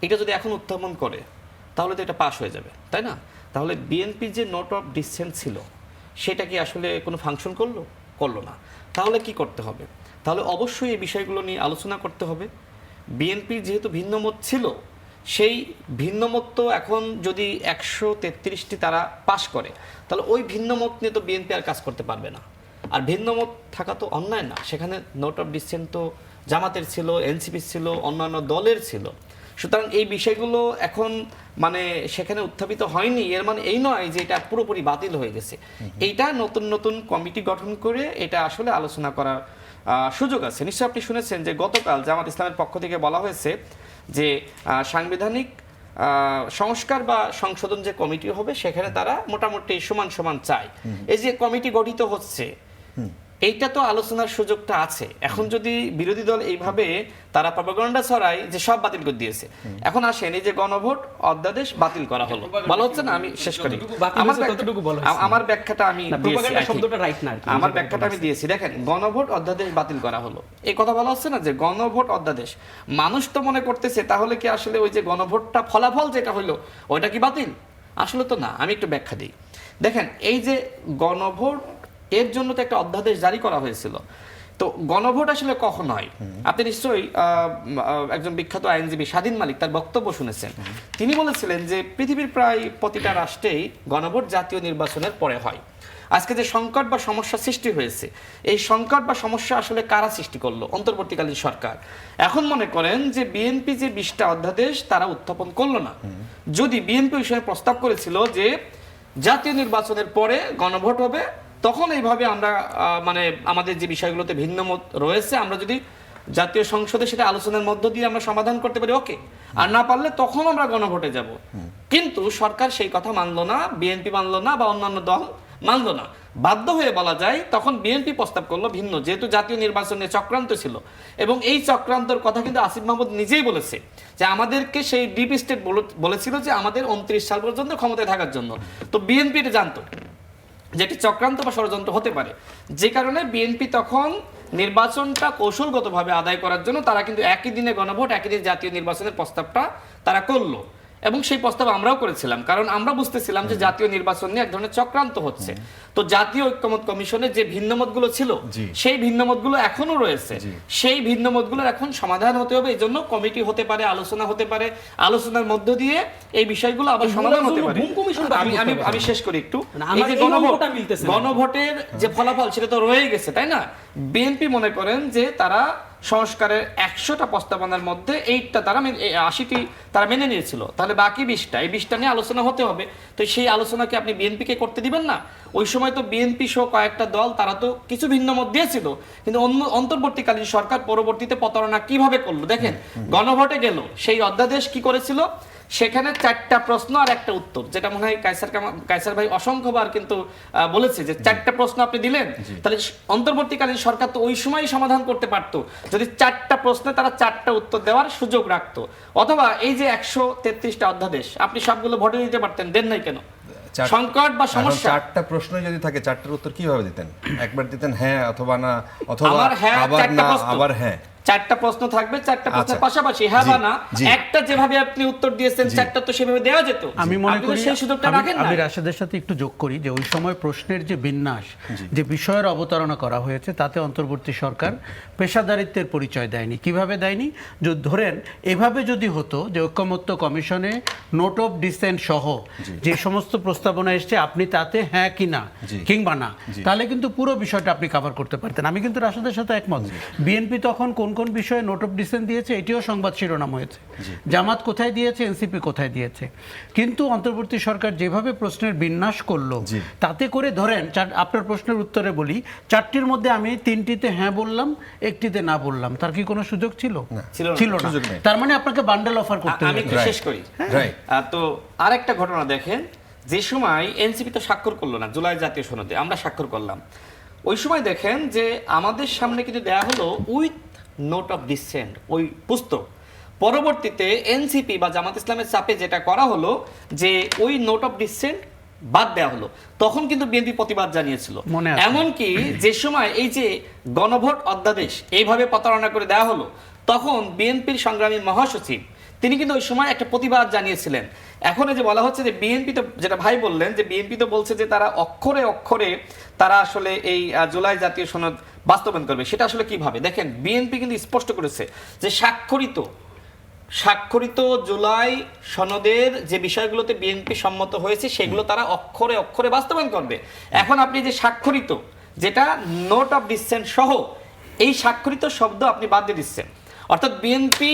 এটা যদি এখন উত্থাপন করে, তাহলে তো এটা পাস হয়ে যাবে, তাই না? তাহলে বিএনপির যে নোট অফ ডিসেন্ট ছিল সেটা কি আসলে কোনো ফাংশন করলো না? তাহলে কি করতে হবে? তাহলে অবশ্যই এই বিষয়গুলো নিয়ে আলোচনা করতে হবে। বিএনপির যেহেতু ভিন্নমত ছিল, সেই ভিন্নমত তো এখন যদি 133টি তারা পাশ করে, তাহলে ওই ভিন্নমত নিয়ে তো বিএনপি আর কাজ করতে পারবে না। আর ভিন্নমত থাকা তো অন্যায় না, সেখানে নোট অফ ডিসেন্ট তো জামাতের ছিল, এনসিপি ছিল, অন্যান্য দলের ছিল। সুতরাং এই বিষয়গুলো এখন মানে সেখানে উত্থাপিত হয়নি, এর মানে এই নয় যে এটা পুরোপুরি বাতিল হয়ে গেছে। এইটা নতুন নতুন কমিটি গঠন করে এটা আসলে আলোচনা করার সুযোগ আছে। নিশ্চয়ই আপনি শুনেছেন যে গতকাল জামাত ইসলামের পক্ষ থেকে বলা হয়েছে যে সাংবিধানিক সংস্কার বা সংশোধন যে কমিটি হবে সেখানে তারা মোটামুটি সমান সমান চায়। এই যে কমিটি গঠিত হচ্ছে, এইটা তো আলোচনার সুযোগটা আছে। এখন যদি বিরোধী দল এইভাবে তারা প্রপাগান্ডা ছড়ায় যে সব বাতিল করে দিয়েছে, এখন আসেন এই যে গণভোট অধ্যাদেশ বাতিল করা হলো, বলা হচ্ছে না, আমি শেষ করি, আমার ব্যাখ্যাটা আমি দিয়েছি, আমার ব্যাখ্যাটা আমি দিয়েছি। দেখেন, গণভোট অধ্যাদেশ বাতিল করা হলো, এই কথা বলা হচ্ছে না যে গণভোট অধ্যাদেশ, মানুষ তো মনে করতেছে তাহলে কি আসলে ওই যে গণভোটটা ফলাফল যেটা হলো ওইটা কি বাতিল? আসলে তো না। আমি একটু ব্যাখ্যা দিই। দেখেন, এই যে গণভোট, এর জন্য তো একটা অধ্যাদেশ জারি করা হয়েছিল। তো গণভোট আসলে কখন হয়? আপনি নিশ্চয়ই একজন বিখ্যাত আইনজীবী স্বাধীন মালিক তার বক্তব্য শুনেছেন। তিনি বলেছিলেন যে পৃথিবীর প্রায় প্রতিটা রাষ্ট্রেই গণভোট জাতীয় নির্বাচনের পরে হয়। আজকে যে সংকট বা সমস্যা সৃষ্টি হয়েছে, এই সংকট বা সমস্যা আসলে কারা সৃষ্টি করলো? অন্তর্বর্তীকালীন সরকার। এখন মনে করেন যে বিএনপি যে 20টা অধ্যাদেশ তারা উত্থাপন করলো না। যদি বিএনপি ওই সময় প্রস্তাব করেছিল যে জাতীয় নির্বাচনের পরে গণভোট হবে, তখন এইভাবে আমরা মানে আমাদের যে বিষয়গুলোতে ভিন্নমত রয়েছে আমরা যদি জাতীয় সংসদে সেটা আলোচনার মধ্য দিয়ে আমরা সমাধান করতে পারি, ওকে। আর না পারলে তখন আমরা গণভোটে যাব। কিন্তু সরকার সেই কথা মানলো না, বিএনপি মানলো না, বা অন্যান্য দল মানলো না। বাধ্য হয়ে বলা যায় তখন বিএনপি প্রস্তাব করলো ভিন্ন, যেহেতু জাতীয় নির্বাচনে চক্রান্ত ছিল। এবং এই চক্রান্তর কথা কিন্তু আসিফ মাহমুদ নিজেই বলেছে যে আমাদেরকে সেই ডিপ স্টেট বলেছিল যে আমাদের 29 সাল পর্যন্ত ক্ষমতায় থাকার জন্য। তো বিএনপি এটা জানতো যে এটি চক্রান্ত বা ষড়যন্ত্র হতে পারে, যে কারণে বিএনপি তখন নির্বাচনটা কৌশলগতভাবে আদায় করার জন্য তারা কিন্তু একই দিনে গণভোট, একই দিনে জাতীয় নির্বাচনের প্রস্তাবটা তারা করলো। এবং সেই প্রস্তাব আমরাও করেছিলাম, কারণ আমরা বুঝতেছিলাম যে জাতীয় নির্বাচন নিয়ে এক ধরনের চক্রান্ত হচ্ছে। তো জাতীয় ঐক্যমত কমিশনের যে ভিন্নমতগুলো ছিল, সেই ভিন্নমতগুলো এখনো রয়েছে। সেই ভিন্নমতগুলোর এখন সমাধান হতে হবে। এই জন্য কমিটি হতে পারে, আলোচনা হতে পারে, আলোচনার মধ্য দিয়ে এই বিষয়গুলো আবার সমাধান হতে পারে। আমি শেষ করি একটু। এই যে গণভোটের যে ফলাফল সেটা তো রয়ে গেছে, তাই না? বিএনপি মনে করেন যে তারা সংস্কারের 100টা প্রস্তাবনার মধ্যে 80টি তারা মেনে নিয়েছিল, তাহলে বাকি 20টা, এই 20টা নিয়ে আলোচনা হতে হবে। তো সেই আলোচনাকে আপনি বিএনপিকে করতে দিবেন না? ওই সময় তো বিএনপি সহ কয়েকটা দল তারা তো কিছু ভিন্ন মত দিয়েছিল, কিন্তু অন্তর্বর্তীকালীন সরকার পরবর্তীতে প্রতারণা কিভাবে করলো দেখেন। গণভোটে গেল, সেই অধ্যাদেশ কি করেছিল, সেখানে 4টা প্রশ্ন আর একটা উত্তর, যেটা মনে হয় কায়সার ভাই অসংখ্যবার কিন্তু বলেছে যে 4টা প্রশ্ন আপনি দিলেন, তাহলে অন্তর্বর্তীকালীন সরকার তো ওই সময় সমাধান করতে পারতো যদি 4টা প্রশ্নে তারা 4টা উত্তর দেওয়ার সুযোগ রাখতো। অথবা এই যে 133টা অধ্যাদেশ আপনি সবগুলো ভোটে দিতে পারতেন, দেন নাই কেন? সংকট বা সমস্যা, 4টা প্রশ্ন যদি থাকে 4টার উত্তর কিভাবে দিতেন? একবার দিতেন হ্যাঁ অথবা না, অথবা আবার হ্যাঁ, আবার না, আবার হ্যাঁ। 4টা প্রশ্ন থাকবে, 4টা প্রশ্নের পাশাপাশি হ্যাঁ বা না, একটা যেভাবে আপনি উত্তর দিয়েছেন 4টা তো সেভাবে দেওয়া যেত। আমি মনে করি সেই সুযোগটা রাখেন না। আমি রাশেদের সাথে একটু যোগ করি যে ওই সময় প্রশ্নের যে বিন্যাস, যে বিষয়ের অবতারণা করা হয়েছে, তাতে অন্তর্বর্তী সরকার পেশাদারিত্বের পরিচয় দেয়নি। কিভাবে দেয়নি? যে ধরেন এভাবে যদি হতো যে ঐক্যমত্য কমিশনে নোট অফ ডিসেন্ট সহ যে সমস্ত প্রস্তাবনা এসছে আপনি তাতে হ্যাঁ কি না কিংবা না, তাহলে কিন্তু পুরো বিষয়টা আপনি কভার করতে পারতেন। আমি কিন্তু রাশেদের সাথে একমত। বিএনপি তখন কোন কোন বিষয়ে নোট অফ ডিসেন্ট দিয়েছে এটিও সংবাদ শিরোনাম হয়েছে, জামাত কোথায় দিয়েছে, এনসিপি কোথায় দিয়েছে। কিন্তু অন্তর্বর্তী সরকার যেভাবে প্রশ্নের বিন্যাস করলো, তাতে করে ধরেন আপনার প্রশ্নের উত্তরে বলি 4টির মধ্যে আমি 3টিতে হ্যাঁ বললাম, 1টিতে না বললাম, তার কি কোনো সুযোগ ছিল? ছিল না। তার মানে আপনাকে বান্ডেল অফার করতে হবে। আমি শেষ করি। তো আরেকটা ঘটনা দেখেন, যে সময় এনসিপি তো স্বাক্ষর করলো না জুলাই জাতীয় সনদে, আমরা স্বাক্ষর করলাম, ওই সময় দেখেন যে আমাদের সামনে কিন্তু দেয়া হলো উইথ নোট অফ ডিসেন্ট ওই পুস্তক। পরবর্তীতে এনসিপি বা জামাত ইসলামের চাপে যেটা করা হলো যে ওই নোট অফ ডিসেন্ট বাদ দেওয়া হলো। তখন কিন্তু বিএনপি প্রতিবাদ জানিয়েছিল। এমনকি যে সময় এই যে গণভোট অধ্যাদেশ এইভাবে প্রতারণা করে দেওয়া হলো, তখন বিএনপির সংগ্রামী মহাসচিব তিনি কিন্তু ওই সময় একটা প্রতিবাদ জানিয়েছিলেন। এখন যে বলা হচ্ছে যে বিএনপি তো, যেটা ভাই বললেন যে বিএনপি তো বলছে যে তারা অক্ষরে অক্ষরে তারা আসলে এই জুলাই জাতীয় সনদ বাস্তবায়ন করবে সেটা আসলে কিভাবে? দেখেন বিএনপি কিন্তু স্পষ্ট করেছে যে স্বাক্ষরিত জুলাই সনদের যে বিষয়গুলোতে বিএনপি সম্মত হয়েছে সেগুলো তারা অক্ষরে অক্ষরে বাস্তবায়ন করবে। এখন আপনি যে স্বাক্ষরিত, যেটা নোট অফ ডিসেন্ট সহ এই স্বাক্ষরিত শব্দ আপনি বাদ দিয়ে দিচ্ছেন, অর্থাৎ বিএনপি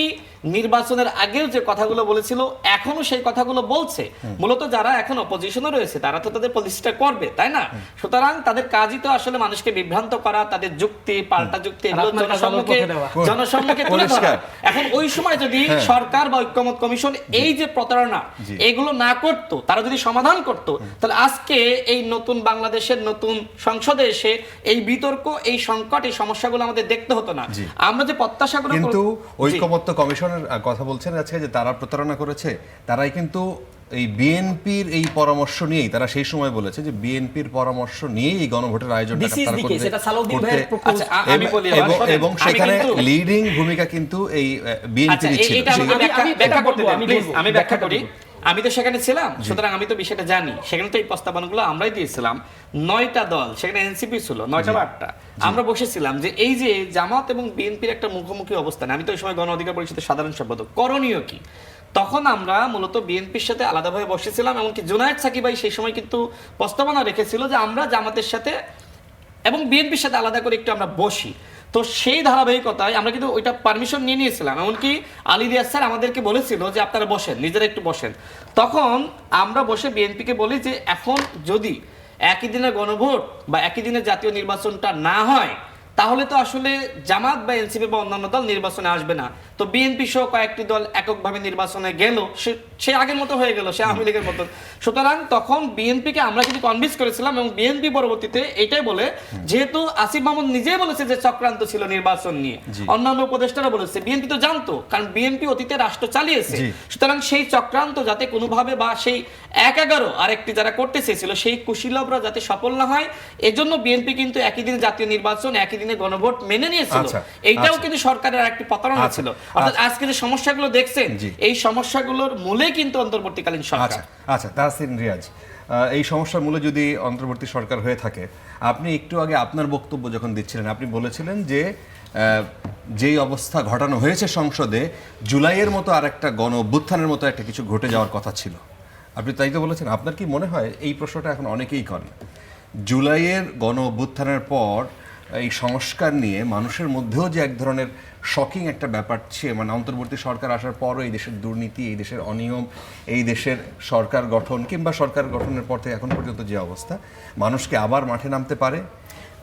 নির্বাচনের আগেও যে কথাগুলো বলেছিল এখনো সেই কথাগুলো বলছে। মূলত যারা এখন অপোজিশনে রয়েছে তারা তো তাদের পলিসিটা করবে, তাই না? সুতরাং তাদের কাজই তো আসলে মানুষকে বিভ্রান্ত করা, তাদের যুক্তি পাল্টা যুক্তি এগুলো জনসম্মুখে তুলে ধরা। এখন ওই সময় যদি সরকার বা ঐক্যমত কমিশন এই যে প্রতারণা এগুলো না করত, তারা যদি সমাধান করত, তাহলে আজকে এই নতুন বাংলাদেশের নতুন সংসদে এসে এই বিতর্ক, এই সংকট, এই সমস্যাগুলো আমাদের দেখতে হতো না। আমরা যে প্রত্যাশাগুলো কিন্তু ঐক্যমত্য কমিশনের কথা বলছেন আজকে যে তারা প্রতারণা করেছে, তারাই কিন্তু এই বিএনপির এই পরামর্শ নিয়েই তারা সেই সময় বলেছে যে বিএনপির পরামর্শ নিয়েই এই গণভোটের আয়োজনটা তারা করতে, এবং সেখানে লিডিং ভূমিকা কিন্তু এই বিএনপির ছিল। আমি ব্যাখ্যা করি, আমি তো সেখানে ছিলাম, সুতরাং আমি তো বিষয়টা জানি। সেখানে তো এই প্রস্তাবনাগুলো আমরাই দিয়েছিলাম, 9টা দল, সেখানে এনসিপি ছিল 9টা বা 8টা। আমরা বসেছিলাম যে এই যে জামাত এবং বিএনপির একটা মুখোমুখি অবস্থান, আমি তো ওই সময় গণ অধিকার পরিষদের সাধারণ সম্পাদক, করণীয় কি? তখন আমরা মূলত বিএনপির সাথে আলাদাভাবে বসেছিলাম, এমনকি জুনায়েদ সাকিব ভাই সেই সময় কিন্তু প্রস্তাবনা রেখেছিল যে আমরা জামাতের সাথে এবং বিএনপির সাথে আলাদা করে একটু আমরা বসি। তো সেই ধারাবাহিকতায় আমরা কিন্তু ওইটা পারমিশন নিয়ে নিয়েছিলাম, এমনকি আলী রিয়াজ স্যার আমাদেরকে বলেছিল যে আপনারা বসেন, নিজেরা একটু বসেন। তখন আমরা বসে বিএনপিকে বলি যে এখন যদি একই দিনে গণভোট বা একই দিনে জাতীয় নির্বাচনটা না হয়, তাহলে তো আসলে জামাত বা এনসিপি বা অন্যান্য দল নির্বাচনে আসবে না। তো বিএনপি সহ কয়েকটি দল এককভাবে নির্বাচনে গেল, সে আগের মতো হয়ে গেল, সে আওয়ামী লীগের মতো। সুতরাং তখন বিএনপিকে আমরা কিন্তু কনভিন্স করেছিলাম, এবং বিএনপি পরবর্তীতে এটাই বলে, যেহেতু আসিফ মাহমুদ নিজেই বলেছে যে চক্রান্ত ছিল নির্বাচন নিয়ে, অন্যান্য উপদেষ্টারা বলেছে, বিএনপি তো জানতো, কারণ বিএনপি অতীতে রাষ্ট্র চালিয়েছে। সুতরাং সেই চক্রান্ত যাতে কোনোভাবে বা সেই 1-11 আরেকটি যারা করতে চেয়েছিল সেই কুশীলভরা যাতে সফল না হয়, এজন্য বিএনপি কিন্তু একই দিনে জাতীয় নির্বাচন, একই দিনে গণভোট মেনে নিয়েছিল। এইটাও কিন্তু সরকারের একটি প্রতারণা ছিল। অর্থাৎ আজকে যে সমস্যাগুলো দেখছেন, এই সমস্যাগুলোর মূলে কিন্তু অন্তর্বর্তীকালীন সরকার। আচ্ছা তাহসিন রিয়াজ, এই সমস্যার মূলে যদি অন্তর্বর্তী সরকার হয়ে থাকে, আপনি একটু আগে আপনার বক্তব্য যখন দিচ্ছিলেন আপনি বলেছিলেন যে যেই অবস্থা ঘটানো হয়েছে সংসদে, জুলাইয়ের মতো আরেকটা গণ অভ্যুত্থানের মতো একটা কিছু ঘটে যাওয়ার কথা ছিল। আপনি তাই তো বলেছেন। আপনার কি মনে হয়, এই প্রশ্নটা এখন অনেকেই করেন, জুলাইয়ের গণ অভ্যুত্থানের পর এই সংস্কার নিয়ে মানুষের মধ্যেও যে এক ধরনের শকিং একটা ব্যাপার ছিল, মানে অন্তর্বর্তী সরকার আসার পরও এই দেশের দুর্নীতি, এই দেশের অনিয়ম, এই দেশের সরকার গঠন কিংবা সরকার গঠনের পর থেকে এখন পর্যন্ত যে অবস্থা, মানুষকে আবার মাঠে নামতে পারে?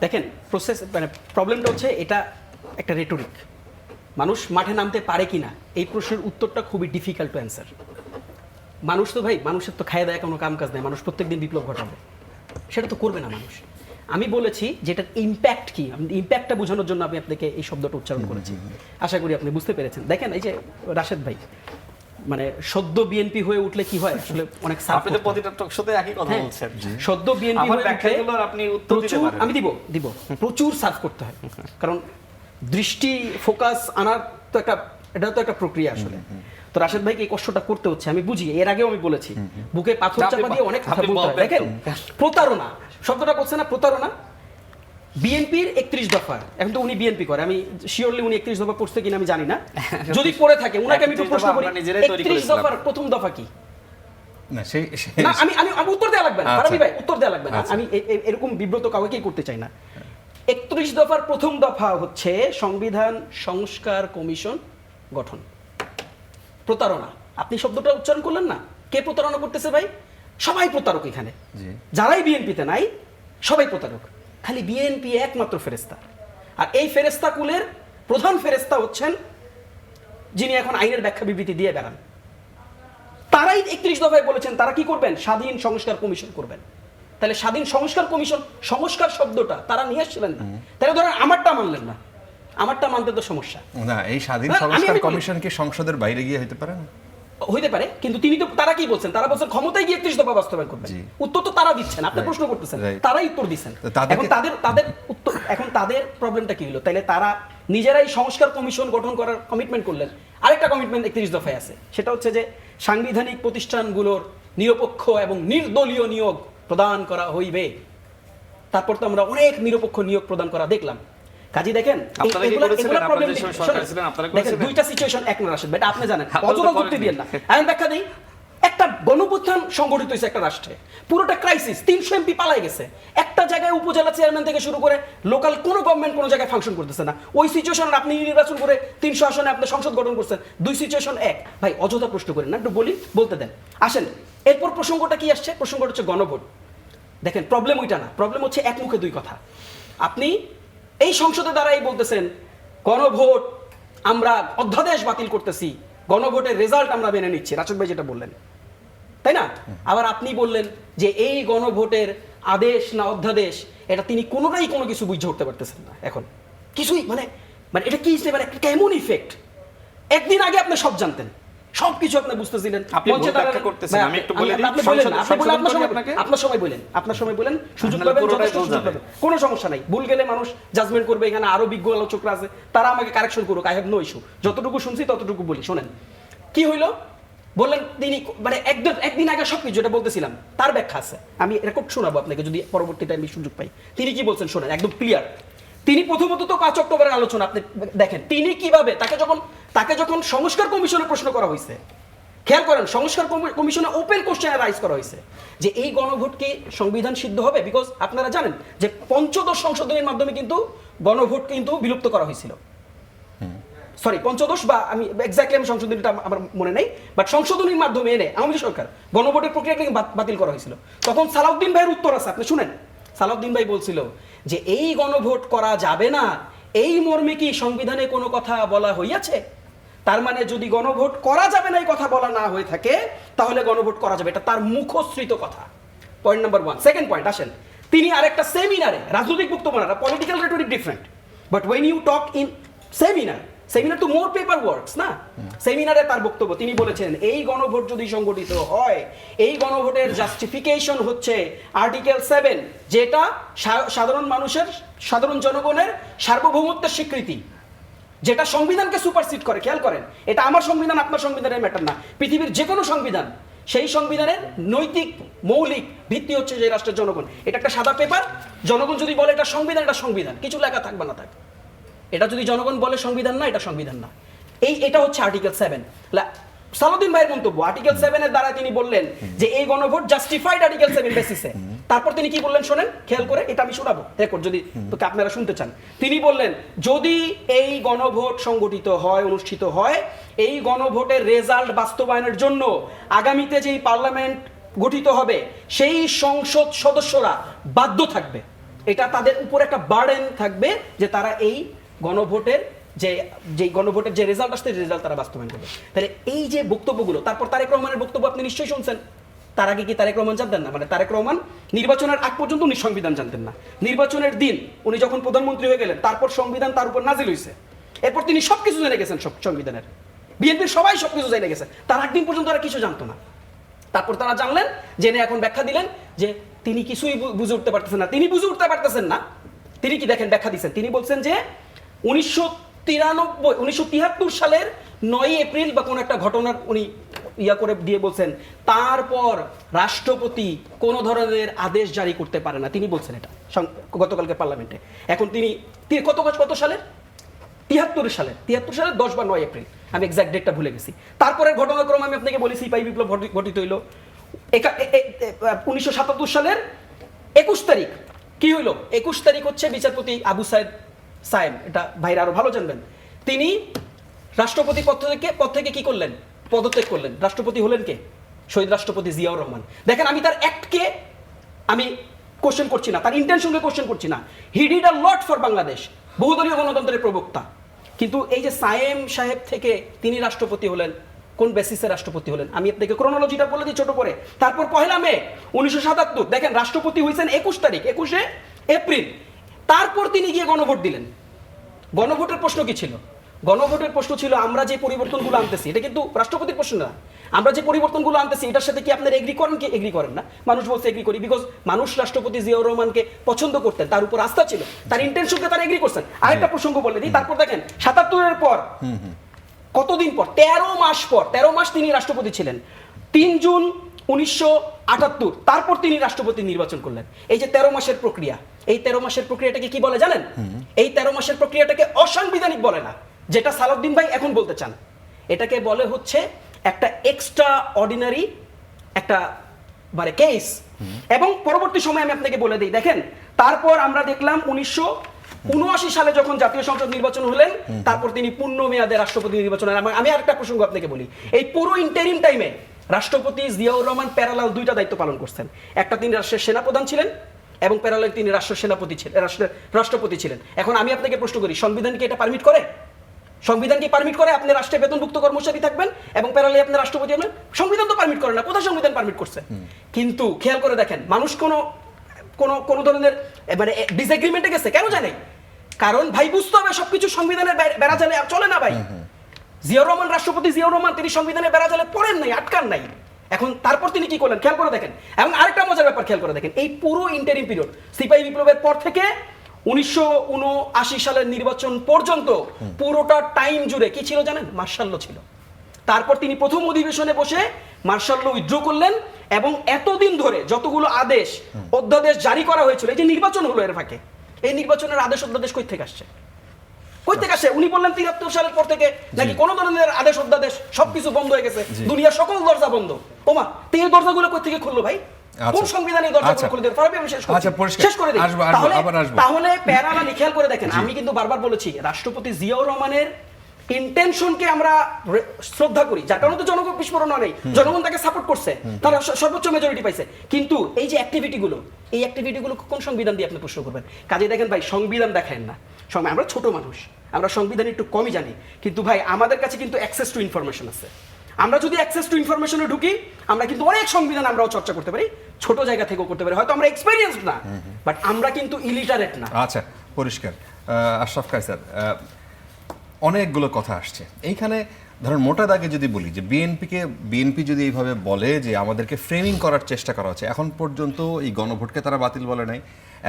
দেখেন প্রসেস, মানে প্রবলেমটা হচ্ছে এটা একটা রেটরিক। মানুষ মাঠে নামতে পারে কিনা এই প্রশ্নের উত্তরটা খুবই ডিফিকাল্ট টু অ্যান্সার। মানুষ তো ভাই, মানুষের তো খায় দায় কোনো কাম কাজ নেই, মানুষ প্রত্যেকদিন বিপ্লব ঘটাবে, সেটা তো করবে না মানুষ। আমি বলেছি যেটার ইম্প্যাক্ট কি, ইম্প্যাক্টটা বোঝানোর জন্য আমি আপনাকে এই শব্দটা উচ্চারণ করেছি, আশা করি আপনি বুঝতে পেরেছেন। দেখেন এই যে রাশেদ ভাই, মানে সদ্য বিএনপি হয়ে উঠলে কি হয় আসলে, অনেক আপনি তো প্রতিটা টকশোতে একই কথা বলছেন। সদ্য বিএনপি হয়ে উঠলে আপনি উত্তর দিতে পারেন। আমি দিব প্রচুর সার্ভ করতে হয়, কারণ দৃষ্টি ফোকাস আনার তো একটা, এটা তো একটা প্রক্রিয়া আসলে। তো রাশেদ ভাইকে এই কষ্টটা করতে হচ্ছে, আমি বুঝি, এর আগেও আমি বলেছি, বুকে পাথর চাপা দিয়ে অনেক কথা বলতে হয়। দেখেন প্রতারণা শব্দটা বলছে না, প্রতারণা। বিএনপির 31 দফা, এখন তো উনি বিএনপি করে, আমি শিওরলি উনি 31 দফা পড়ছে কিনা আমি জানি না, যদি পড়ে থাকে উনাকে আমি একটু প্রশ্ন করি, 31 দফার প্রথম দফা কি? না সেই না, আমি উত্তর দেওয়া লাগবে না ফারাবি ভাই, উত্তর দেওয়া লাগবে না, আমি এরকম বিব্রত কাউকেই করতে চাই না। 31 দফার প্রথম দফা হচ্ছে সংবিধান সংস্কার কমিশন গঠন। প্রতারণা, আপনি শব্দটা উচ্চারণ করলেন না, কে প্রতারণা করতেছে ভাই? সবাই প্রতারক এখানে, যারাই বিএনপিতে নাই সবাই প্রতারক, খালি বিএনপি একমাত্র ফেরেস্তা। আর এই ফেরেস্তা কুলের প্রধান ফেরেস্তা হচ্ছেন যিনি এখন আইনের ব্যাখ্যা বিবৃতি দিয়ে বেড়ান। তারাই 31 দফায় বলেছেন তারা কি করবেন, স্বাধীন সংস্কার কমিশন করবেন। তাহলে স্বাধীন সংস্কার কমিশন, সংস্কার শব্দটা তারা নিয়ে আসছিলেন না, তাহলে ধরেন আমারটা মানলেন না, আমারটা মানতে তো সমস্যা না। এই স্বাধীন সংস্কার কমিশন কি সংসদের বাইরে গিয়ে হতে পারে না? হইতে পারে, কিন্তু তিনি তো, তারা কি বলছেন, তারা বলছেন ক্ষমতায় গিয়ে 31 দফা বাস্তবায়ন করবেন। উত্তর তো তারা দিচ্ছেন, আপনি প্রশ্ন করতেছেন, তারাই উত্তর দিচ্ছেন। এখন তাদের উত্তর, এখন তাদের প্রবলেমটা কি হলো? তাইলে তারা নিজেরাই সংস্কার কমিশন গঠন করার কমিটমেন্ট করলেন। আরেকটা কমিটমেন্ট 31 দফায় আছে, সেটা হচ্ছে যে সাংবিধানিক প্রতিষ্ঠানগুলোর নিরপেক্ষ এবং নির্দলীয় নিয়োগ প্রদান করা হইবে। তারপর তো আমরা অনেক নিরপেক্ষ নিয়োগ প্রদান করা দেখলাম। কাজী দেখেন আপনারা কি করেছিলেন? আপনারা যে সময় সরকার ছিলেন, আপনারা দেখেন করেছিলেন? দুইটা সিচুয়েশন এক না রাশেদ ভাই, এটা আপনি জানেন, আপনারা তো অযথা যুক্তি করেননি। দিয়েন না। আমি ব্যাখ্যা দিই, একটা গণঅভ্যুত্থান সংগঠিত হয়েছে একটা রাষ্ট্রে, পুরোটা ক্রাইসিস, 300 এমপি পালাই গেছে, একটা জায়গায় উপজেলা চেয়ারম্যান থেকে শুরু করে লোকাল কোনো গভর্নমেন্ট কোনো জায়গায় ফাংশন করতেছে না। ওই সিচুয়েশন আপনি নির্বাচন করে 300 আসনে আপনি সংসদ গঠন করছেন, দুই সিচুয়েশন এক। ভাই অযথা প্রশ্ন করেন না, একটু বলতে দেন। আসেন এরপর প্রসঙ্গটা কি আসছে, প্রসঙ্গটা হচ্ছে গণভোট। দেখেন প্রবলেম ওইটা না, প্রবলেম হচ্ছে এক মুখে দুই কথা। আপনি এই সংসদে দ্বারাই বলতেছেন গণভোট আমরা অধ্যাদেশ বাতিল করতেছি, গণভোটের রেজাল্ট আমরা মেনে নিচ্ছি, রাশেদ ভাই যেটা বললেন, তাই না? আবার আপনি বললেন যে এই গণভোটের আদেশ না অধ্যাদেশ এটা তিনি কোনোটাই কোনো কিছু বুঝে উঠতে পারতেছেন না এখন কিছুই, মানে মানে এটা কি মানে একটা কেমন ইফেক্ট। একদিন আগে আপনি সব জানতেন, সবকিছু আপনি বুঝতেছিলেন, আপনি ভুল ব্যাখ্যা করতেছেন, আমি একটু বলে দিই। আপনার সময় বলেন, সুযোগ আপনারা পাবেন, পুরোটাই যথেষ্ট ভুল সুযোগ জানেন। পাবেন, কোনো সমস্যা নাই। ভুল গেলে মানুষ জাজমেন্ট করবে, এখানে আরো বিজ্ঞ আলোচকরা আছে, তারা আমাকে কারেকশন করুক, আই হ্যাভ নো ইস্যু। যতটুকু শুনছি ততটুকু বলি, শোনেন কি হইলো। বললেন তিনি মানে একদিন আগে সবকিছু যেটা বলতেছিলাম তার ব্যাখ্যা আছে, আমি রেকর্ড শোনাবো আপনাকে যদি পরবর্তীতে আমি সুযোগ পাই। তিনি কি বলছেন শোনেন, একদম ক্লিয়ার। তিনি প্রথমত তো 5 অক্টোবরের আলোচনা আপনি দেখেন, তিনি কিভাবে তাকে যখন সংস্কার কমিশনে প্রশ্ন করা হয়েছে, খেয়াল করেন সংস্কার কমিশনে ওপেন কোশ্চেন রাইজ করা হয়েছে যে এই গণভোট কি সংবিধান সিদ্ধ হবে, বিকজ আপনারা জানেন যে 5ম সংশোধনীর মাধ্যমে কিন্তু গণভোট কিন্তু বিলুপ্ত করা হয়েছিল। সরি 5ম বা আমি এক্স্যাক্টলি আমি সংশোধনীটা আমার মনে নেই, বাট সংশোধনীর মাধ্যমে এনে আওয়ামী লীগ সরকার গণভোটের প্রক্রিয়াটাকে বাতিল করা হয়েছিল। তখন সালাউদ্দিন ভাইয়ের উত্তর আছে, আপনি শুনেন। সালাউদ্দিন ভাই বলছিল যে এই গণভোট করা যাবে না, এই মর্মে কি সংবিধানে কোনো কথা বলা হইয়াছে? তার মানে যদি গণভোট করা যাবে না এই কথা বলা না হয়ে থাকে তাহলে গণভোট করা যাবে, এটা তার মুখশ্রিত কথা। Point number 1। সেকেন্ড পয়েন্ট আসেন, তিনি আরেকটা সেমিনারে রাজনৈতিক বক্তব্য না, political rhetoric different, but when you talk in seminar to more paper works না, সেমিনারে তার বক্তব্য তিনি বলেছেন এই গণভোট যদি সংগঠিত হয়, এই গণভোটের জাস্টিফিকেশন হচ্ছে আর্টিকেল 7, যেটা সাধারণ জনগণের সার্বভৌমত্বের স্বীকৃতি, যেটা সংবিধানকে সুপারসিড করে। খেয়াল করেন, এটা আমার সংবিধান আপনার সংবিধানের ম্যাটার না, পৃথিবীর যে কোনো সংবিধান, সেই সংবিধানের নৈতিক মৌলিক ভিত্তি হচ্ছে যে রাষ্ট্রের জনগণ। এটা একটা সাদা পেপার, জনগণ যদি বলে এটা সংবিধান, কিছু লেখা থাকবে না থাক। এটা যদি জনগণ বলে সংবিধান না, এটা সংবিধান না। এটা হচ্ছে আর্টিকেল 7। সালাউদ্দিন ভাইয়ের মন্তব্য, আর্টিকেল 7 এর দ্বারা তিনি বললেন যে এই গণভোট জাস্টিফাইড আর্টিকেল 7 বেসিসে। তারপর তিনি কি বললেন শোনেন, খেয়াল করে, এটা আমি শোনাবো রেকর্ড যদি তোকে আপনারা শুনতে চান। তিনি বললেন যদি এই গণভোট সংগঠিত হয়, অনুষ্ঠিত হয়, এই গণভোটের রেজাল্ট বাস্তবায়নের জন্য আগামীতে যেই পার্লামেন্ট গঠিত হবে সেই সংসদ সদস্যরা বাধ্য থাকবে, এটা তাদের উপর একটা বার্ডেন থাকবে যে তারা এই গণভোটের যে গণভোটের যে রেজাল্ট আসছে রেজাল্ট তারা বাস্তবায়ন করবে। তাহলে এই যে বক্তব্যগুলো, তারপর তারেক রহমানের বক্তব্য আপনি নিশ্চয়ই শুনছেন। তার আগে কি তারেক রহমান জানতেন না? মানে তারেক রহমান নির্বাচনের আগ পর্যন্ত উনি সংবিধান জানতেন না। নির্বাচনের দিন উনি যখন প্রধানমন্ত্রী হয়ে গেলেন, তারপর সংবিধান তার উপর নাজিল হয়েছে, এরপর তিনি সবকিছু জেনে গেছেন, সব সংবিধানের, বিএনপির সবাই সবকিছু জেনে গেছে, তার একদিন পর্যন্ত তারা কিছু জানতো না। তারপর তারা জানলেন, জেনে এখন ব্যাখ্যা দিলেন যে তিনি কিছুই বুঝে উঠতে পারতেছেন না। তিনি বুঝে উঠতে পারতেছেন না, তিনি কি দেখেন ব্যাখ্যা দিচ্ছেন। তিনি বলছেন যে 1973 সালের 9 এপ্রিল বা কোন একটা ঘটনার উনি ইয়া করে দিয়ে বলছেন তারপর রাষ্ট্রপতি কোন ধরনের আদেশ জারি করতে পারে না, তিনি বলছেন এটা গতকালকে পার্লামেন্টে। এখন তিনি কত সালের 73 সালের 10 বা 9 এপ্রিল, আমি এক্সাক্ট ডেটটা ভুলে গেছি। তারপরের ঘটনাক্রম আমি আপনাকে বলি, সিপাহি বিপ্লব ঘটিত হইল 1977 সালের 21 তারিখ। কি হইল 21 তারিখ হচ্ছে বিচারপতি আবু সায়েম, এটা ভাইরা আরো ভালো জানবেন, তিনি রাষ্ট্রপতি পদ থেকে কি করলেন, পদত্যাগ করলেন। রাষ্ট্রপতি হলেন কে? শহীদ রাষ্ট্রপতি জিয়াউর রহমান। দেখেন আমি তার অ্যাক্টকে আমি কোশ্চেন করছি না, তার ইন্টেনশনকে কোশ্চেন করছি না। He did a lot for Bangladesh, বহুদলীয় গণতন্ত্রের প্রবক্তা। কিন্তু এই যে সায়েম সাহেব থেকে তিনি রাষ্ট্রপতি হলেন, কোন বেসিসে রাষ্ট্রপতি হলেন আমি আপনাকে ক্রোনোলজিটা বলে দিই ছোট করে। তারপর 1 মে 1977 দেখেন রাষ্ট্রপতি হয়েছেন 21 এপ্রিল। তারপর তিনি গিয়ে গণভোট দিলেন। গণভোটের প্রশ্ন কি ছিল? গণভোটের প্রশ্ন ছিল আমরা যে পরিবর্তনগুলো আনতেছি, এটা কিন্তু রাষ্ট্রপতির প্রশ্ন না, আমরা যে পরিবর্তনগুলো আনতেছি এটার সাথে কি আপনারা এগ্রি করেন কি এগ্রি করেন না? মানুষ বলছে এগ্রি করি, বিকজ মানুষ রাষ্ট্রপতি জিয়াউর রহমানকে পছন্দ করতেন, তার উপর আস্থা ছিল, তার ইন্টেনশনকে তারা এগ্রি করছেন। আরেকটা প্রসঙ্গ বলে দিই, তারপর দেখেন 77-এর পর কতদিন পর, 13 মাস পর, 13 মাস তিনি রাষ্ট্রপতি ছিলেন। 3 জুন 1978 তারপর তিনি রাষ্ট্রপতি নির্বাচন করলেন। এই যে 13 মাসের প্রক্রিয়া, এই 13 মাসের প্রক্রিয়াটাকে কি বলে জানেন? এই 13 মাসের প্রক্রিয়াটাকে অসাংবিধানিক বলে না, যেটা সালাউদ্দিন ভাই এখন বলতে চান। এটাকে বলে হচ্ছে একটা এক্সট্রা অর্ডিনারি একটা মানে কেস। এবং পরবর্তী সময় আমি আপনাকে বলে দিই, দেখেন তারপর আমরা দেখলাম 1979 সালে যখন জাতীয় সংসদ নির্বাচন হলেন, তারপর তিনি পূর্ণ মেয়াদে রাষ্ট্রপতি নির্বাচন হলেন। আমি আরেকটা প্রসঙ্গ আপনাকে বলি, এই পুরো ইন্টারিম টাইমে রাষ্ট্রপতি জিয়াউর রহমান প্যারালাল দুইটা দায়িত্ব পালন করছেন। একটা তিনি রাষ্ট্রের সেনাপ্রধান ছিলেন এবং প্যারালাল তিনি রাষ্ট্রপতি ছিলেন। এখন আমি আপনাকে প্রশ্ন করি, সংবিধান কি এটা পারমিট করে? সংবিধান কি পারমিট করে আপনি রাষ্ট্রে বেতনভুক্ত কর্মচারী থাকবেন এবং প্যারালে আপনি রাষ্ট্রপতি হবেন? সংবিধান তো পারমিট করে না। কোথায় সংবিধান পারমিট করছে? কিন্তু খেয়াল করে দেখেন, মানুষ কোন ধরনের মানে ডিসএগ্রিমেন্টে গেছে কেন জানে? কারণ ভাই বুঝতে হবে সবকিছু সংবিধানের বেড়া জালে চলে না ভাই। জিয়াউর রহমান, রাষ্ট্রপতি জিয়াউর রহমান, তিনি সংবিধানের বেড়া জালে পড়েন নাই, আটকান নাই। এখন তারপর তিনি কি করলেন খেয়াল করে দেখেন। এবং আরেকটা মজার ব্যাপার খেয়াল করে দেখেন, এই পুরো ইন্টারিম পিরিয়ড সিপাহী বিপ্লবের পর থেকে 1979 সালের নির্বাচন পর্যন্ত পুরোটা টাইম জুড়ে কি ছিল জানেন? মার্শাল ল ছিল। তারপর তিনি প্রথম অধিবেশনে বসে মার্শাল ল উইথড্র করলেন এবং এতদিন ধরে যতগুলো আদেশ অধ্যাদেশ জারি করা হয়েছিল, এই যে নির্বাচন হলো এর ফাঁকে, এই নির্বাচনের আদেশ অধ্যাদেশ কই থেকে আসছে? কই থেকে আসে? উনি বললেন 73 সালের পর থেকে নাকি কোন ধরনের আদেশ অধ্যাদেশ সবকিছু বন্ধ হয়ে গেছে, দুনিয়ার সকল দরজা বন্ধ। ওমা, এই দরজাগুলো কই থেকে খুললো ভাই? কোন সংবিধানে দরজাগুলো খুলে দেন? পারবে? আমি শেষ করে দিই। তাহলে প্যারালালি খেয়াল করে দেখেন, আমি কিন্তু বারবার বলেছি রাষ্ট্রপতি জিয়াউর রহমানের ইন্টেনশনকে আমরা শ্রদ্ধা করি, যার কারণে তো জনগণ বিস্ফোরণ নেই, জনগণ তাকে সাপোর্ট করছে, তারা সর্বোচ্চ মেজরিটি পাইছে। কিন্তু এই যে অ্যাক্টিভিটিগুলো, এই অ্যাক্টিভিটিগুলো কোন সংবিধান দিয়ে আপনি প্রশ্ন করবেন? কাজে দেখেন ভাই, সংবিধান দেখেন না। আমরা ছোট মানুষ, আমরা সংবিধান একটু কমই জানি, কিন্তু ভাই আমাদের কাছে কিন্তু অ্যাক্সেস টু ইনফরমেশন আছে। আমরা যদি অ্যাক্সেস টু ইনফরমেশনে ঢুকি, আমরা কিন্তু অনেক সংবিধান আমরাও চর্চা করতে পারি, ছোট জায়গা থেকেও করতে পারি। হয়তো আমরা এক্সপেরিয়েন্সড না, বাট আমরা কিন্তু ইলিটারেট না। আচ্ছা, পরিষ্কার। আশরাফ কায়সার, অনেকগুলো কথা আসছে এইখানে। ধরেন মোটা দাগে যদি বলি যে বিএনপি যদি এইভাবে বলে যে আমাদেরকে ফ্রেমিং করার চেষ্টা করা হচ্ছে, এখন পর্যন্ত এই গণভোটকে তারা বাতিল বলে নাই,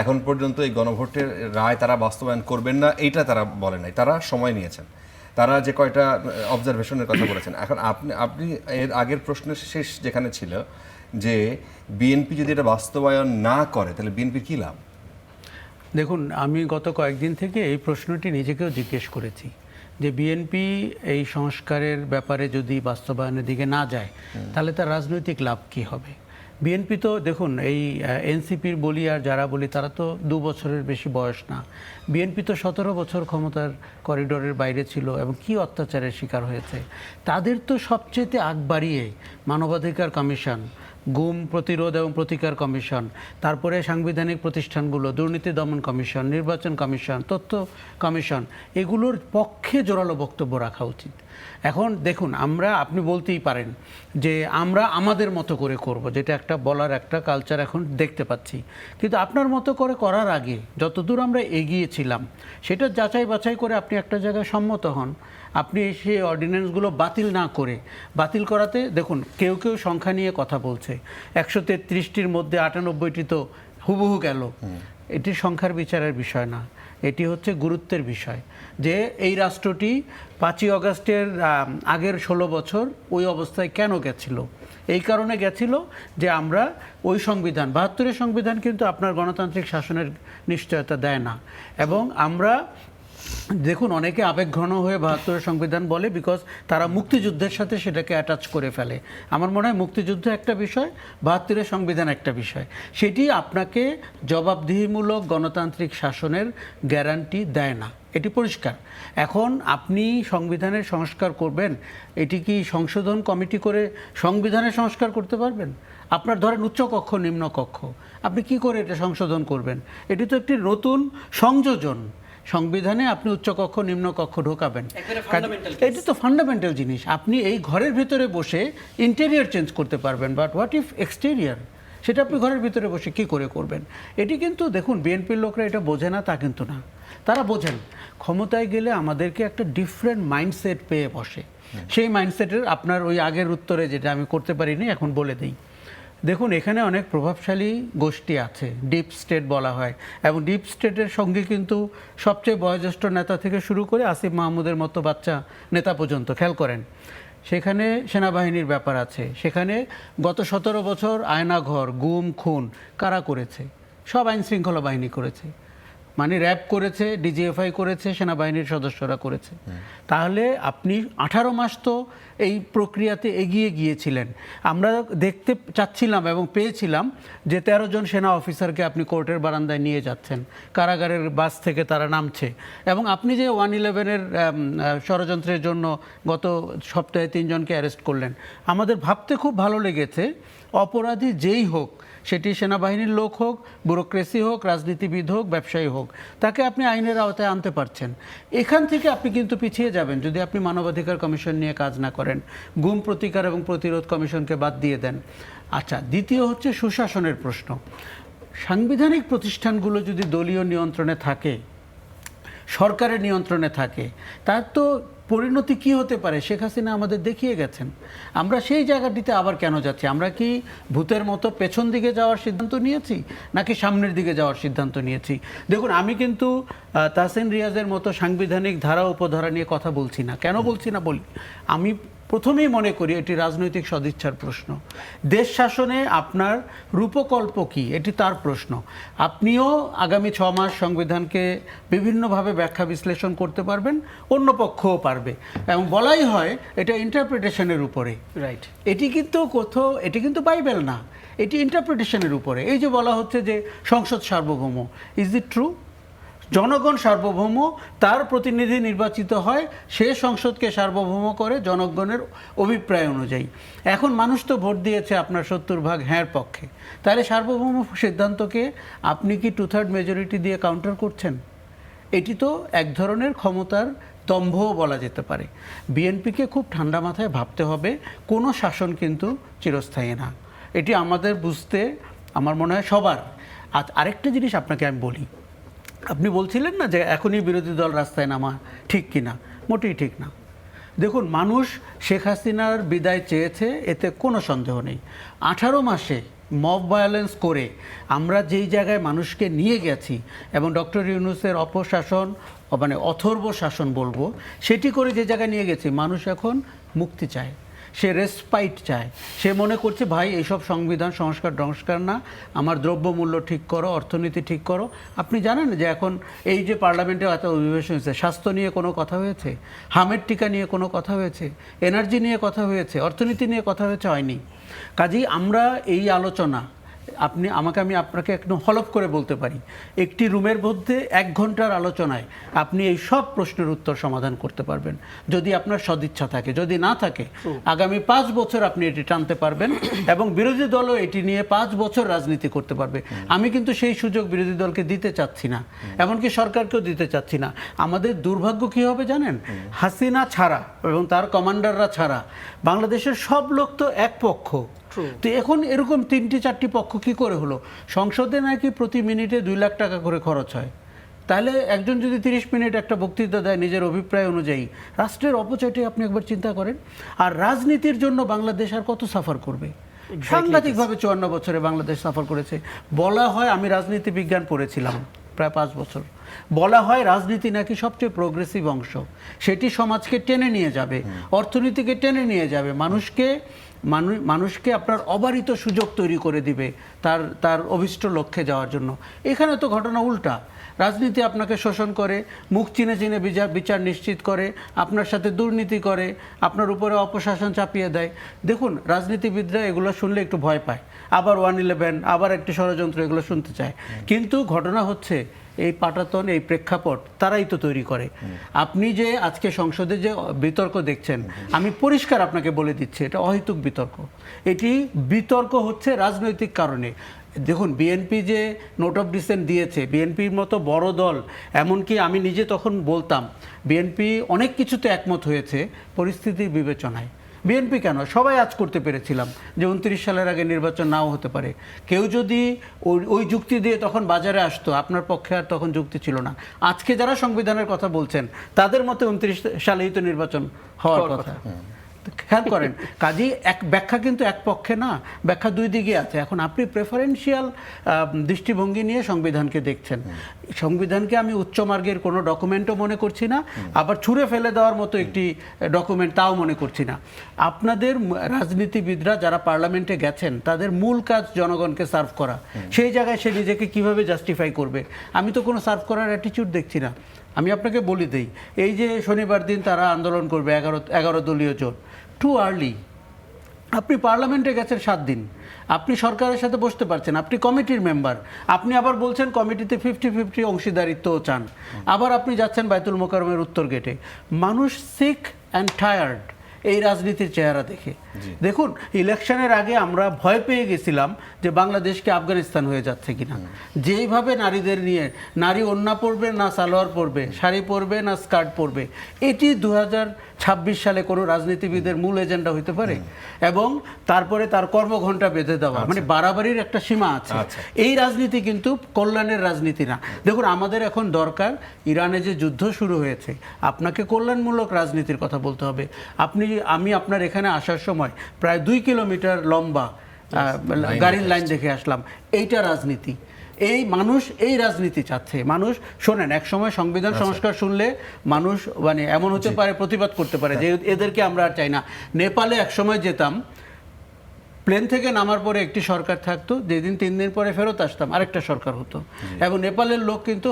এখন পর্যন্ত এই গণভোটের রায় তারা বাস্তবায়ন করবেন না এইটা তারা বলে নাই, তারা সময় নিয়েছেন। তারা যে কয়টা অবজারভেশনের কথা বলেছেন, এখন আপনি এর আগের প্রশ্নের শেষ যেখানে ছিল যে বিএনপি যদি এটা বাস্তবায়ন না করে তাহলে বিএনপির কী লাভ? দেখুন, আমি গত কয়েকদিন থেকে এই প্রশ্নটি নিজেকেও জিজ্ঞেস করেছি যে বিএনপি এই সংস্কারের ব্যাপারে যদি বাস্তবায়নের দিকে না যায় তাহলে তার রাজনৈতিক লাভ কী হবে? বিএনপি তো দেখুন, এই এনসিপির বলি আর যারা বলি তারা তো 2 বছরের বেশি বয়স না। বিএনপি তো 17 বছর ক্ষমতার করিডোরের বাইরে ছিল এবং কি অত্যাচারের শিকার হয়েছে। তাদের তো সবচেয়ে আগ বাড়িয়ে মানবাধিকার কমিশন, গুম প্রতিরোধ এবং প্রতিকার কমিশন, তারপরে সাংবিধানিক প্রতিষ্ঠানগুলো, দুর্নীতি দমন কমিশন, নির্বাচন কমিশন, তথ্য কমিশন, এগুলোর পক্ষে জোরালো বক্তব্য রাখা উচিত। এখন দেখুন, আপনি বলতেই পারেন যে আমরা আমাদের মতো করে করব, যেটা একটা বলার একটা কালচার এখন দেখতে পাচ্ছি। কিন্তু আপনার মতো করে করার আগে যতদূর আমরা এগিয়েছিলাম সেটা যাচাই বাছাই করে আপনি একটা জায়গায় সম্মত হন। আপনি সেই অর্ডিন্যান্সগুলো বাতিল না করে, বাতিল করাতে দেখুন কেউ সংখ্যা নিয়ে কথা বলছে, 133টির মধ্যে 98টি তো হুবহু গেল। এটি সংখ্যার বিচারের বিষয় না, এটি হচ্ছে গুরুত্বের বিষয় যে এই রাষ্ট্রটি 5ই অগাস্টের আগের 16 বছর ওই অবস্থায় কেন গেছিল। এই কারণে গেছিল যে আমরা ওই সংবিধান, 72-এর সংবিধান কিন্তু আপনার গণতান্ত্রিক শাসনের নিশ্চয়তা দেয় না। এবং আমরা দেখুন, অনেকে আবেগঘন হয়ে 72-এর সংবিধান বলে, বিকজ তারা মুক্তিযুদ্ধের সাথে সেটাকে অ্যাটাচ করে ফেলে। আমার মনে হয় মুক্তিযুদ্ধ একটা বিষয়, 72-এর সংবিধান একটা বিষয়। সেটি আপনাকে জবাবদিহিমূলক গণতান্ত্রিক শাসনের গ্যারান্টি দেয় না, এটি পরিষ্কার। এখন আপনি সংবিধানের সংস্কার করবেন, এটি কি সংশোধন কমিটি করে সংবিধানের সংস্কার করতে পারবেন? আপনার ধরেন উচ্চকক্ষ নিম্নকক্ষ, আপনি কি করে এটা সংশোধন করবেন? এটি তো একটি নতুন সংযোজন। সংবিধানে আপনি উচ্চকক্ষ নিম্নকক্ষ ঢোকাবেন, এটি তো ফান্ডামেন্টাল জিনিস। আপনি এই ঘরের ভিতরে বসে ইন্টেরিয়র চেঞ্জ করতে পারবেন, বাট হোয়াট ইফ এক্সটেরিয়র? সেটা আপনি ঘরের ভিতরে বসে কি করে করবেন? এটি কিন্তু দেখুন, বিএনপির লোকরা এটা বোঝে না তা কিন্তু না, তারা বোঝেন। ক্ষমতায় গেলে আমাদেরকে একটা ডিফারেন্ট মাইন্ডসেট পেয়ে বসে। সেই মাইন্ডসেটের আপনার ওই আগের উত্তরে যেটা আমি করতে পারিনি এখন বলে দিই। দেখুন, এখানে অনেক প্রভাবশালী গোষ্ঠী আছে, ডিপ স্টেট বলা হয়, এবং ডিপ স্টেটের সঙ্গে কিন্তু সবচেয়ে বয়োজ্যেষ্ঠ নেতা থেকে শুরু করে আসিফ মাহমুদের মতো বাচ্চা নেতা পর্যন্ত। খেয়াল করেন, সেখানে সেনাবাহিনীর ব্যাপার আছে, সেখানে গত 17 বছর আয়নাঘর, গুম খুন কারা করেছে? সব আইন শৃঙ্খলা বাহিনী করেছে। মানে র্যাব করেছে, ডিজিএফআই করেছে, সেনাবাহিনীর সদস্যরা করেছে। তাহলে আপনি 18 মাস তো এই প্রক্রিয়াতে এগিয়ে গিয়েছিলেন। আমরা দেখতে চাচ্ছিলাম এবং পেয়েছিলাম যে 13 জন সেনা অফিসারকে আপনি কোর্টের বারান্দায় নিয়ে যাচ্ছেন, কারাগারের বাস থেকে তারা নামছে, এবং আপনি যে 111-এর ষড়যন্ত্রের জন্য গত সপ্তাহে 3 জনকে অ্যারেস্ট করলেন, আমাদের ভাবতে খুব ভালো লেগেছে অপরাধী যেই হোক, সেটি সেনাবাহিনীর লোক হোক, ব্যুরোক্রেসি হোক, রাজনীতিবিদ হোক, ব্যবসায়ী হোক, তাকে আপনি আইনের আওতায় আনতে পারছেন। এখান থেকে আপনি কিন্তু পিছিয়ে যাবেন যদি আপনি মানবাধিকার কমিশন নিয়ে কাজ না করেন, গুম প্রতিকার এবং প্রতিরোধ কমিশনকে বাদ দিয়ে দেন। আচ্ছা, দ্বিতীয় হচ্ছে সুশাসনের প্রশ্ন। সাংবিধানিক প্রতিষ্ঠানগুলো যদি দলীয় নিয়ন্ত্রণে থাকে, সরকারের নিয়ন্ত্রণে থাকে, তার তো পরিণতি কি হতে পারে শেখ হাসিনা আমাদের দেখিয়ে গেছেন। আমরা সেই জায়গাটিতে আবার কেন যাচ্ছি? আমরা কি ভূতের মতো পেছন দিকে যাওয়ার সিদ্ধান্ত নিয়েছি নাকি সামনের দিকে যাওয়ার সিদ্ধান্ত নিয়েছি? দেখুন, আমি কিন্তু তাহসিন রিয়াজের মতো সাংবিধানিক ধারা উপধারা নিয়ে কথা বলছি না। কেন বলছি না বলি, আমি প্রথমেই মনে করি এটি রাজনৈতিক সদিচ্ছার প্রশ্ন। দেশ শাসনে আপনার রূপকল্প কি, এটি তার প্রশ্ন। আপনিও আগামী 6 মাস সংবিধানকে বিভিন্নভাবে ব্যাখ্যা বিশ্লেষণ করতে পারবেন, অন্য পক্ষও পারবে, এবং বলাই হয় এটা ইন্টারপ্রিটেশনের উপরে। রাইট। এটি কিন্তু বাইবেল না, এটি ইন্টারপ্রিটেশনের উপরে। এই যে বলা হচ্ছে যে সংসদ সার্বভৌম, ইজ ইট ট্রু? জনগণ সার্বভৌম, তার প্রতিনিধি নির্বাচিত হয়, সে সংসদকে সার্বভৌম করে জনগণের অভিপ্রায় অনুযায়ী। এখন মানুষ তো ভোট দিয়েছে আপনার 70% হ্যাঁর পক্ষে, তাহলে সার্বভৌম সিদ্ধান্তকে আপনি কি 2/3 মেজরিটি দিয়ে কাউন্টার করছেন? এটি তো এক ধরনের ক্ষমতার দম্ভও বলা যেতে পারে। বিএনপিকে খুব ঠান্ডা মাথায় ভাবতে হবে, কোনো শাসন কিন্তু চিরস্থায়ী না, এটি আমাদের বুঝতে আমার মনে হয় সবার। আরেকটা জিনিস আপনাকে আমি বলি, আপনি বলছিলেন না যে এখনই বিরোধী দল রাস্তায় নামা ঠিক কিনা, মোটেই ঠিক না। দেখুন, মানুষ শেখ হাসিনার বিদায় চেয়েছে, এতে কোনো সন্দেহ নেই। 18 মাসে মব ভায়োলেন্স করে আমরা যেই জায়গায় মানুষকে নিয়ে গেছি, এবং ডক্টর ইউনূসের অপশাসন, মানে অথর্ব শাসন বলবো, সেটি করে যে জায়গায় নিয়ে গেছি, মানুষ এখন মুক্তি চায়, সে রেসপাইট চায়। সে মনে করছে ভাই এইসব সংবিধান সংস্কার না, আমার দ্রব্যমূল্য ঠিক করো, অর্থনীতি ঠিক করো। আপনি জানেন যে এখন এই যে পার্লামেন্টে এত অধিবেশন হয়েছে, স্বাস্থ্য নিয়ে কোনো কথা হয়েছে? হামের টিকা নিয়ে কোনো কথা হয়েছে? এনার্জি নিয়ে কথা হয়েছে? অর্থনীতি নিয়ে কথা হয়েছে? হয়নি। কাজেই আমরা এই আলোচনা, আমি আপনাকে একদম হলফ করে বলতে পারি, একটি রুমের মধ্যে 1 ঘন্টার আলোচনায় আপনি এই সব প্রশ্নের উত্তর সমাধান করতে পারবেন, যদি আপনার সদিচ্ছা থাকে। যদি না থাকে, আগামী 5 বছর আপনি এটি টানতে পারবেন, এবং বিরোধী দলও এটি নিয়ে 5 বছর রাজনীতি করতে পারবে। আমি কিন্তু সেই সুযোগ বিরোধী দলকে দিতে চাচ্ছি না, এমনকি সরকারকেও দিতে চাচ্ছি না। আমাদের দুর্ভাগ্য কী হবে জানেন? হাসিনা ছাড়া এবং তার কমান্ডাররা ছাড়া বাংলাদেশের সব লোক তো এক পক্ষ। তো এখন এরকম 3-4টি পক্ষ কি করে হলো? সংসদে নাকি প্রতি মিনিটে 2 লাখ টাকা করে খরচ হয়। তাহলে একজন যদি 30 মিনিট একটা বক্তৃতা দেয় নিজের অভিপ্রায় অনুযায়ী, রাষ্ট্রের অপচয়টি আপনি একবার চিন্তা করেন। আর রাজনীতির জন্য বাংলাদেশ আর কত সাফার করবে? সাংঘাতিকভাবে 54 বছরে বাংলাদেশ সাফার করেছে। বলা হয়, আমি রাজনীতি বিজ্ঞান পড়েছিলাম প্রায় 5 বছর, বলা হয় রাজনীতি নাকি সবচেয়ে প্রোগ্রেসিভ অংশ, সেটি সমাজকে টেনে নিয়ে যাবে, অর্থনীতিকে টেনে নিয়ে যাবে, মানুষকে আপনার অবারিত সুযোগ তৈরি করে দিবে তার অভিষ্ট লক্ষ্যে যাওয়ার জন্য। এখানে তো ঘটনা উল্টা। রাজনীতি আপনাকে শোষণ করে, মুখ চিনে চিনে বিচার নিশ্চিত করে, আপনার সাথে দুর্নীতি করে, আপনার উপরে অপশাসন চাপিয়ে দেয়। দেখুন, রাজনীতিবিদরা এগুলো শুনলে একটু ভয় পায়, আবার 111, আবার একটি ষড়যন্ত্র, এগুলো শুনতে চায়। কিন্তু ঘটনা হচ্ছে, এই পাটাতন, এই প্রেক্ষাপট তারাই তো তৈরি করে। আপনি যে আজকে সংসদে যে বিতর্ক দেখছেন, আমি পরিষ্কার আপনাকে বলে দিচ্ছি, এটা অহেতুক বিতর্ক। এটি বিতর্ক হচ্ছে রাজনৈতিক কারণে। দেখুন, বিএনপি যে নোট অফ ডিসেন্ট দিয়েছে, বিএনপির মতো বড় দল, এমনকি আমি নিজে তখন বলতাম বিএনপি অনেক কিছুতে একমত হয়েছে পরিস্থিতির বিবেচনায়। বিএনপি কেন, সবাই আজ করতে পেরেছিলাম যে 29 সালের আগে নির্বাচন নাও হতে পারে। কেউ যদি ওই যুক্তি দিয়ে তখন বাজারে আসতো, আপনার পক্ষে আর তখন যুক্তি ছিল না। আজকে যারা সংবিধানের কথা বলছেন, তাদের মতে 29 সালেই তো নির্বাচন হওয়ার কথা। খেয়াল করেন, কাজেই এক ব্যাখ্যা কিন্তু এক পক্ষে না, ব্যাখ্যা দুই দিকে আছে। এখন আপনি প্রেফারেন্সিয়াল দৃষ্টিভঙ্গি নিয়ে সংবিধানকে দেখছেন। সংবিধানকে আমি উচ্চ মার্গের কোনো ডকুমেন্টও মনে করছি না, আবার ছুঁড়ে ফেলে দেওয়ার মতো একটি ডকুমেন্ট তাও মনে করছি না। আপনাদের রাজনীতিবিদরা যারা পার্লামেন্টে গেছেন তাদের মূল কাজ জনগণকে সার্ভ করা, সেই জায়গায় সে নিজেকে কিভাবে জাস্টিফাই করবে? আমি তো কোনো সার্ভ করার অ্যাটিটিউড দেখছি না। আমি আপনাকে বলে দিই, এই যে শনিবার দিন তারা আন্দোলন করবে 11 দলীয় জোট, টু আর্লি। আপনি পার্লামেন্টে গেছেন 7 দিন, আপনি সরকারের সাথে বসতে পারছেন, আপনি কমিটির মেম্বার, আপনি আবার বলছেন কমিটিতে 50-50 অংশীদারিত্বও চান, আবার আপনি যাচ্ছেন বাইতুল মোকাররমের উত্তর গেটে। মানুষ সিক অ্যান্ড টায়ার্ড এই রাজনীতির চেহারা দেখে। দেখুন, ইলেকশনের আগে আমরা ভয় পেয়ে গেছিলাম যে বাংলাদেশকে আফগানিস্তান হয়ে যাচ্ছে কিনা। যেইভাবে নারীদের নিয়ে, নারী ওড়না পরবে না সালোয়ার পরবে, শাড়ি পরবে না স্কার্ট পরবে, এটি 2026 সালে কোনো রাজনীতিবিদের মূল এজেন্ডা হইতে পারে? এবং তারপরে তার কর্মঘণ্টা বেঁধে দেওয়া, মানে বাড়াবাড়ির একটা সীমা আছে। এই রাজনীতি কিন্তু কল্যাণের রাজনীতি না। দেখুন, আমাদের এখন দরকার, ইরানে যে যুদ্ধ শুরু হয়েছে, আপনাকে কল্যাণমূলক রাজনীতির কথা বলতে হবে। আমি আপনার এখানে আসার সময় প্রায় 2 কিলোমিটার লম্বা গাড়ির লাইন দেখে আসলাম। এইটা রাজনীতি। এই মানুষ এই রাজনীতি চাচ্ছে। মানুষ শোনেন, এক সময় সংবিধান সংস্কার শুনলে মানুষ মানে এমন হতে পারে, প্রতিবাদ করতে পারে যে এদেরকে আমরা আর চাই না। নেপালে এক সময় যেতাম, প্লেন থেকে নামার পরে একটি সরকার থাকতো, যেদিন 3 দিন পরে ফেরত আসতাম আরেকটা সরকার হতো। এবং নেপালের লোক কিন্তু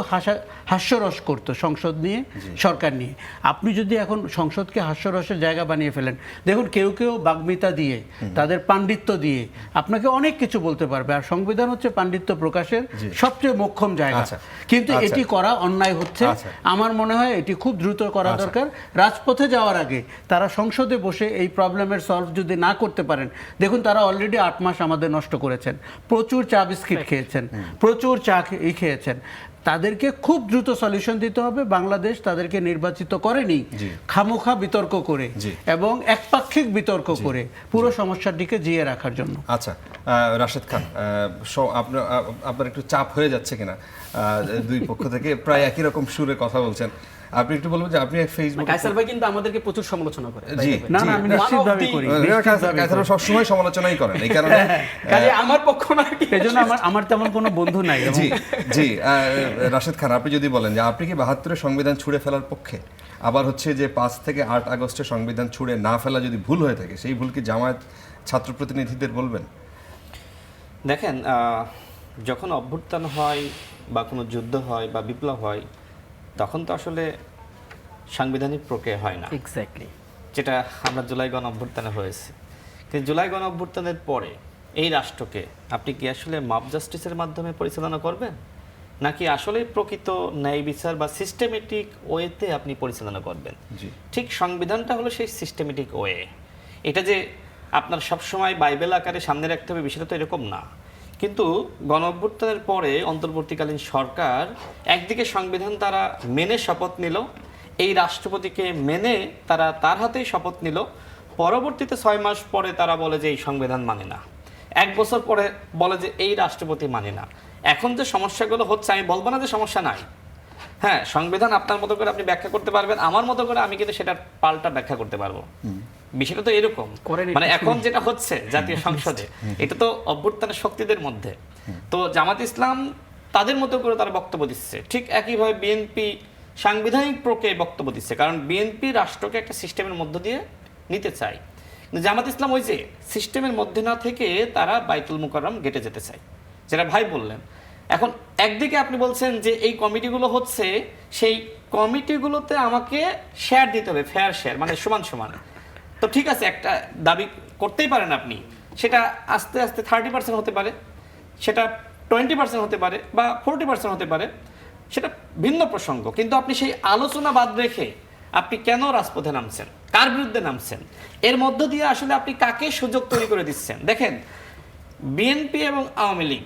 হাস্যরস করতো সংসদ নিয়ে, সরকার নিয়ে। আপনি যদি এখন সংসদকে হাস্যরসের জায়গা বানিয়ে ফেলেন, দেখুন কেউ কেউ বাগ্মিতা দিয়ে, তাদের পাণ্ডিত্য দিয়ে আপনাকে অনেক কিছু বলতে পারবে। আর সংবিধান হচ্ছে পাণ্ডিত্য প্রকাশের সবচেয়ে মোক্ষম জায়গা। কিন্তু এটি করা অন্যায় হচ্ছে। আমার মনে হয় এটি খুব দ্রুত করা দরকার। রাজপথে যাওয়ার আগে তারা সংসদে বসে এই প্রবলেমের সলভ যদি না করতে পারেন, দেখুন তারা অলরেডি 8 মাস আমাদের নষ্ট করেছেন, প্রচুর চা বিস্কিট খেয়েছেন, প্রচুর চা খেয়েছেন। তাদেরকে খুব দ্রুত সলিউশন দিতে হবে। বাংলাদেশ তাদেরকে নির্বাচিত করেনি খামোখা বিতর্ক করে এবং একপাক্ষিক বিতর্ক করে পুরো সমস্যাটিকে জিয়ে রাখার জন্য। আচ্ছা, রাশেদ খান, আপনার একটু চাপ হয়ে যাচ্ছে কিনা? দুই পক্ষ থেকে প্রায় একই রকম সুরে কথা বলছেন। আপনি একটু বলবেন যে আপনি ফেসবুক, কায়সার ভাই কিন্তু আমাদেরকে প্রচুর সমালোচনা করে। জি, না না, আমি নিশ্চিতভাবে করি। কায়সার সব সময় সমালোচনাই করেন, এই কারণে কাজে আমার পক্ষ না, এজন্য আমার তেমন কোনো বন্ধু নাই। জি জি, রাশেদ খান, আপনি যদি বলেন যে আপনি কি 72-এর সংবিধান ছুঁড়ে ফেলার পক্ষে, আবার হচ্ছে যে 5 থেকে 8 আগস্টের সংবিধান ছুঁড়ে না ফেলা যদি ভুল হয়ে থাকে, সেই ভুল কি জামায়াত ছাত্র প্রতিনিধিদের বলবেন? দেখেন, যখন অভ্যুত্থান হয় বা কোনো যুদ্ধ হয় বা বিপ্লব হয়, তখন তো আসলে সাংবিধানিক প্রক্রিয়া হয় না, এক্স্যাক্টলি, যেটা আমরা জুলাই গণ অভ্যুত্থানে হয়েছে। কিন্তু জুলাই গণ অভ্যুত্থানের পরে এই রাষ্ট্রকে আপনি কি আসলে মাপ জাস্টিসের মাধ্যমে পরিচালনা করবেন, নাকি আসলে প্রকৃত ন্যায় বিচার বা সিস্টেমেটিক ওয়েতে আপনি পরিচালনা করবেন? ঠিক সংবিধানটা হলো সেই সিস্টেমেটিক ওয়ে। এটা যে আপনার সবসময় বাইবেল আকারে সামনে রাখতে হবে বিষয়টা তো এরকম না। কিন্তু গণ অভ্যুত্থানের পরে অন্তর্বর্তীকালীন সরকার একদিকে সংবিধান তারা মেনে শপথ নিল, এই রাষ্ট্রপতিকে মেনে তারা তার হাতেই শপথ নিল, পরবর্তীতে 6 মাস পরে তারা বলে যে এই সংবিধান মানে না, 1 বছর পরে বলে যে এই রাষ্ট্রপতি মানে না। এখন যে সমস্যাগুলো হচ্ছে, আমি বলবো না যে সমস্যা নাই, হ্যাঁ, সংবিধান আপনার মতো করে আপনি ব্যাখ্যা করতে পারবেন, আমার মতো করে আমি কিন্তু সেটার পাল্টা ব্যাখ্যা করতে পারবো। বিষয়টা তো এরকম, মানে এখন যেটা হচ্ছে জাতীয় সংসদে, এটা তো অভ্যুত্থানের শক্তিদের মধ্যে। তো জামাত ইসলাম তাদের মতো করে তারা বক্তব্য দিচ্ছে, ঠিক একইভাবে বিএনপি সাংবিধানিক প্রক্রিয়ায় বক্তব্য দিচ্ছে, কারণ বিএনপি রাষ্ট্রকে একটা সিস্টেমের মধ্য দিয়ে নিতে চায়। কিন্তু জামাত ইসলাম ওই যে সিস্টেমের মধ্যে না থেকে তারা বাইতুল মুকাররম গেটে যেতে চায়, যেটা ভাই বললেন। এখন একদিকে আপনি বলছেন যে এই কমিটিগুলো হচ্ছে, সেই কমিটিগুলোতে আমাকে শেয়ার দিতে হবে, ফেয়ার শেয়ার, মানে সমান সমান। তো ঠিক আছে, একটা দাবি করতেই পারেন আপনি, সেটা আস্তে আস্তে 30% হতে পারে, সেটা 20% হতে পারে, বা 40% হতে পারে, সেটা ভিন্ন প্রসঙ্গ। কিন্তু আপনি সেই আলোচনা বাদ রেখে আপনি কেন রাজপথে নামছেন, কার বিরুদ্ধে নামছেন, এর মধ্য দিয়ে আসলে আপনি কাকে সুযোগ তৈরি করে দিচ্ছেন? দেখেন, বিএনপি এবং আওয়ামী লীগ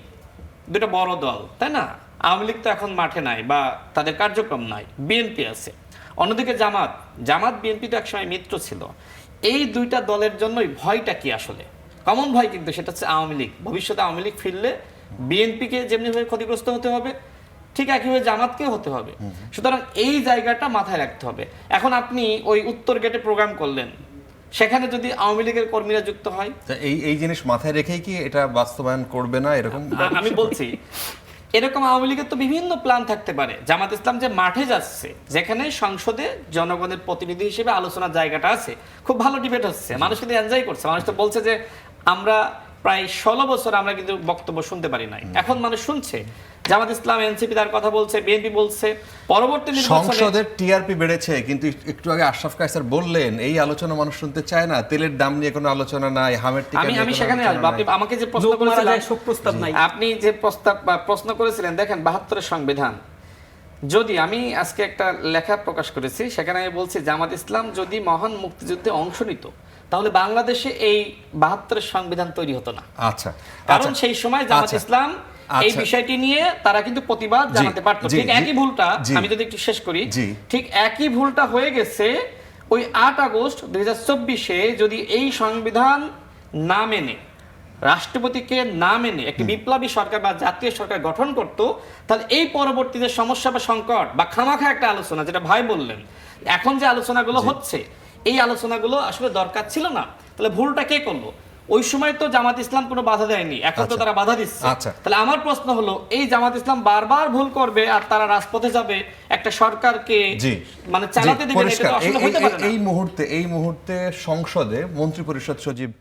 দুটো বড় দল, তাই না? আওয়ামী লীগ তো এখন মাঠে নাই বা তাদের কার্যক্রম নাই, বিএনপি আছে। অন্যদিকে জামাত বিএনপি তো একসময় মিত্র ছিল। এই দুইটা দলের জন্যই ভয়টা কি আসলে কমন ভয়, কিন্তু সেটা হচ্ছে আওয়ামী লীগ। ভবিষ্যতে আওয়ামী লীগ ফিরলে বিএনপিকে যেমনিভাবে ক্ষতিগ্রস্ত হতে হবে, ঠিক একইভাবে জামাতকেও হতে হবে। সুতরাং এই জায়গাটা মাথায় রাখতে হবে। এখন আপনি ওই উত্তর গেটে প্রোগ্রাম করলেন, সেখানে যদি আওয়ামী লীগের কর্মীরা যুক্ত হয়, তা এই জিনিস মাথায় রেখেই কি এটা বাস্তবায়ন করবে না এরকম? আমি বলছি এরকম আওয়ামী লীগের তো বিভিন্ন প্ল্যান থাকতে পারে। জামাত ইসলাম যে মাঠে যাচ্ছে, যেখানে সংসদে জনগণের প্রতিনিধি হিসেবে আলোচনার জায়গাটা আছে, খুব ভালো ডিবেট হচ্ছে, মানুষ কিন্তু এনজয় করছে। মানুষ তো বলছে যে আমরা প্রায় 16 বছর আমরা কিন্তু বক্তব্য শুনতে পারি নাই, এখন মানুষ শুনছে। জামাত ইসলাম, এনসিপি তার কথা বলছে, বিএনপি বলছে। পরবর্তী নির্বাচনে সংসদের টিআরপি বেড়েছে, কিন্তু একটু আগে আশরাফ কায়সার বললেন এই আলোচনা মানুষ শুনতে চায় না। তেলের দাম নিয়ে কোনো আলোচনা নাই, হামের টিকা নিয়ে আমি কোনো সেখানে আলোচনা আসবো। আপনি নাই। আমাকে যে প্রশ্ন লোক মারা করেছিলেন, যায়, শোক প্রস্তাব নাই। আপনি যে প্রশ্ন করেছিলেন, দেখেন 72 সংবিধান, যদি আমি আজকে একটা লেখা প্রকাশ করেছি, সেখানে আমি বলছি জামাত ইসলাম যদি মহান মুক্তিযুদ্ধে অংশ নিত, তাহলে বাংলাদেশে এই 72 সংবিধান তৈরি হতো না। আচ্ছা, কারণ সেই সময় জামাত আচ্ছা, ইসলাম এই আচ্ছা। বিষয়টি নিয়ে তারা কিন্তু প্রতিবাদ জি, জানাতে পারতো। জি, ঠিক জি, একই ভুলটা, জি। আমি যদি একটু শেষ করি, জি। ঠিক একই ভুলটা হয়ে গেছে ওই 8 আগস্ট 2024-এ যদি এই সংবিধান না মেনে, রাষ্ট্রপতিকে না মেনে একটি বিপ্লবী সরকার বা জাতীয় সরকার গঠন করত, তাহলে এই পরবর্তী যে সমস্যা বা সংকট বা খামাখা একটা আলোচনা, যেটা ভাই বললেন, এখন যে আলোচনাগুলো হচ্ছে, এই আলোচনাগুলো আসলে দরকার ছিল না। তাহলে ভুলটা কে করলো? ওই সময় তো জামাত ইসলাম কোনো বাধা দেয়নি, এখন তো আচ্ছা। তারা বাধা দিচ্ছে। আচ্ছা। তাহলে আমার প্রশ্ন হলো, এই জামাত ইসলাম বারবার ভুল করবে আর তারা রাজপথে যাবে একটা সরকারকে জি, মানে চালাতে জি, দিবে না, এটা পরিষ্কার। তো আসলে হতে পারে না। এই মুহূর্তে সংসদে মন্ত্রিপরিষদ সচিব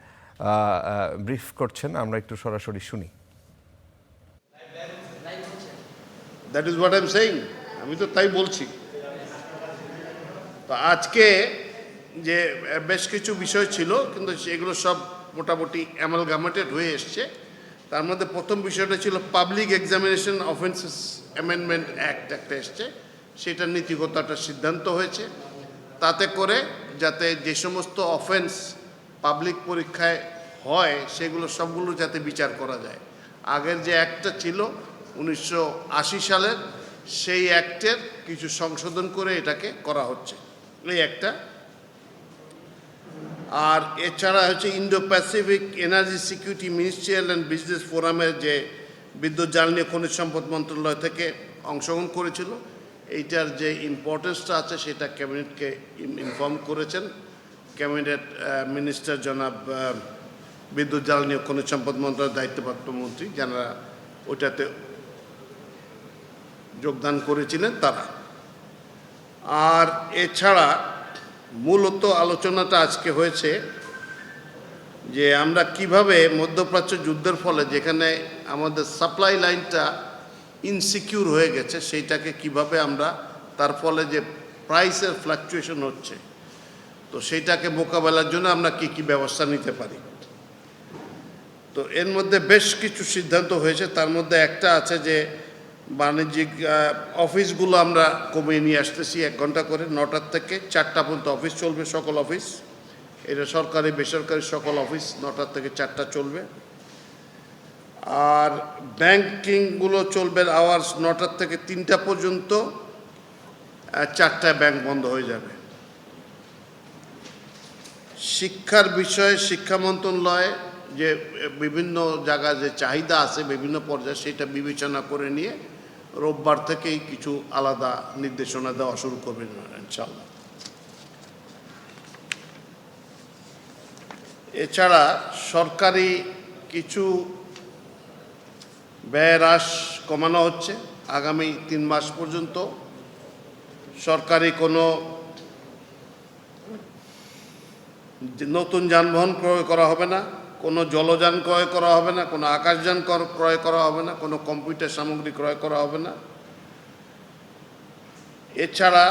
ব্রিফ করছেন, আমরা একটু সরাসরি শুনি। That is what I am saying. আমি তো তাই বলছি। তো আজকে যে বেশ কিছু বিষয় ছিল, কিন্তু সেগুলো সব মোটামুটি অ্যামালগামেটেড হয়ে এসছে। তার মধ্যে প্রথম বিষয়টা ছিল public examination offences amendment act একটা এসছে, সেটার নীতিগত একটা সিদ্ধান্ত হয়েছে, তাতে করে যাতে যে সমস্ত অফেন্স পাবলিক পরীক্ষায় হয় সেগুলো সবগুলো যাতে বিচার করা যায়। আগের যে অ্যাক্টটা ছিল 1980 সালের, সেই অ্যাক্টের কিছু সংশোধন করে এটাকে করা হচ্ছে, এই একটা। আর এছাড়া হচ্ছে Indo Pacific energy security ministerial and business ফোরামের যে বিদ্যুৎ জ্বালানি ও খনিজ সম্পদ মন্ত্রণালয় থেকে অংশগ্রহণ করেছিল, এইটার যে ইম্পর্টেন্সটা আছে সেটা ক্যাবিনেটকে ইনফর্ম করেছেন। ক্যাবিনেট মিনিস্টার জনাব বিদ্যুৎ জ্বালানি ও খনিজ সম্পদ মন্ত্রণালয়ের দায়িত্বপ্রাপ্ত মন্ত্রী যারা ওইটাতে যোগদান করেছিলেন তারা। আর এছাড়া মূলত আলোচনাটা আজকে হয়েছে যে আমরা কিভাবে মধ্যপ্রাচ্য যুদ্ধের ফলে যেখানে আমাদের সাপ্লাই লাইনটা ইনসিকিউর হয়ে গেছে, সেইটাকে কিভাবে আমরা, তার ফলে যে প্রাইসের ফ্লাকচুয়েশন হচ্ছে, তো সেইটাকে মোকাবেলার জন্য আমরা কি কি ব্যবস্থা নিতে পারি। তো এর মধ্যে বেশ কিছু সিদ্ধান্ত হয়েছে। তার মধ্যে একটা আছে যে বাণিজ্যিক অফিসগুলো আমরা কমিয়ে নিয়ে আসতেছি 1 ঘন্টা করে, 9টার থেকে 4টা পর্যন্ত অফিস চলবে, সকল অফিস। এটা সরকারি বেসরকারি সকল অফিস 9টার থেকে 4টা চলবে। আর ব্যাংকিংগুলো চলবে আওয়ার্স 9টার থেকে 3টা পর্যন্ত, 4টায় ব্যাংক বন্ধ হয়ে যাবে। শিক্ষার বিষয়ে শিক্ষা মন্ত্রণালয় যে বিভিন্ন জায়গায় যে চাহিদা আছে বিভিন্ন পর্যায়ে, সেটা বিবেচনা করে নিয়ে রোববার থেকেই কিছু আলাদা নির্দেশনা দেওয়া শুরু করবেন ইনশাআল্লাহ। এছাড়া সরকারি কিছু ব্যয় হ্রাস কমানো হচ্ছে। আগামী 3 মাস পর্যন্ত সরকারি কোনো নতুন যানবাহন ক্রয় করা হবে না, কোনো জলযান ক্রয় করা হবে না, কোনো আকাশযান ক্রয় করা হবে না, কোনো কম্পিউটার সামগ্রী ক্রয় করা হবে না। এছাড়া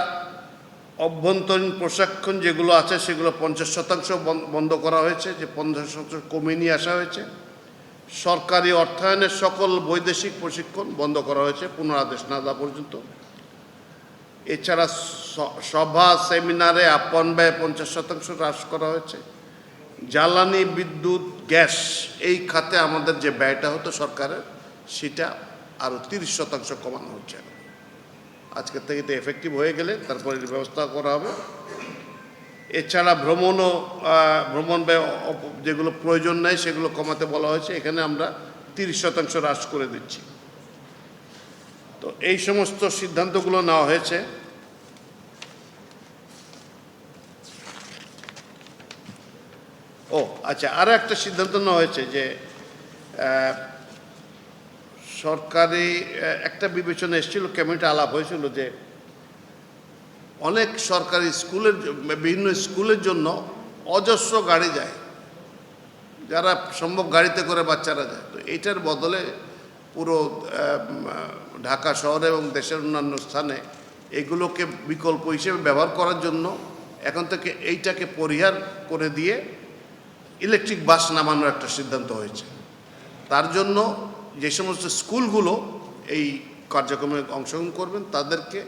অভ্যন্তরীণ প্রশিক্ষণ যেগুলো আছে সেগুলো 50% বন্ধ করা হয়েছে, যে 50% কমিয়ে নিয়ে আসা হয়েছে। সরকারি অর্থায়নের সকল বৈদেশিক প্রশিক্ষণ বন্ধ করা হয়েছে পুনরাদেশ না দেওয়া পর্যন্ত। এছাড়া সভা সেমিনারে আপ্যায়ন ব্যয় 50% হ্রাস করা হয়েছে। জ্বালানি বিদ্যুৎ গ্যাস এই খাতে আমাদের যে ব্যয়টা হতো সরকারের, সেটা আরও 30% কমানো হচ্ছে। আজকের থেকে এটা এফেক্টিভ হয়ে গেলে তারপরে ব্যবস্থা করা হবে। এছাড়া ভ্রমণ ব্যয় যেগুলো প্রয়োজন নেই সেগুলো কমাতে বলা হয়েছে, এখানে আমরা 30% হ্রাস করে দিচ্ছি। তো এই সমস্ত সিদ্ধান্তগুলো নেওয়া হয়েছে। ও আচ্ছা, আরও একটা সিদ্ধান্ত নেওয়া হয়েছে যে সরকারি একটা বিবেচনা এসেছিল, ক্যাবিনেটে আলাপ হয়েছিল যে অনেক সরকারি স্কুলের বিভিন্ন স্কুলের জন্য অজস্র গাড়ি যায়, যারা সম্ভব গাড়িতে করে বাচ্চারা যায়। তো এইটার বদলে পুরো ঢাকা শহরে এবং দেশের অন্যান্য স্থানে এগুলোকে বিকল্প হিসেবে ব্যবহার করার জন্য এখন থেকে এইটাকে পরিহার করে দিয়ে ইলেকট্রিক বাস নামানোর একটা সিদ্ধান্ত হয়েছে। তার জন্য যে সমস্ত স্কুলগুলো এই কার্যক্রমে অংশগ্রহণ করবেন তাদেরকে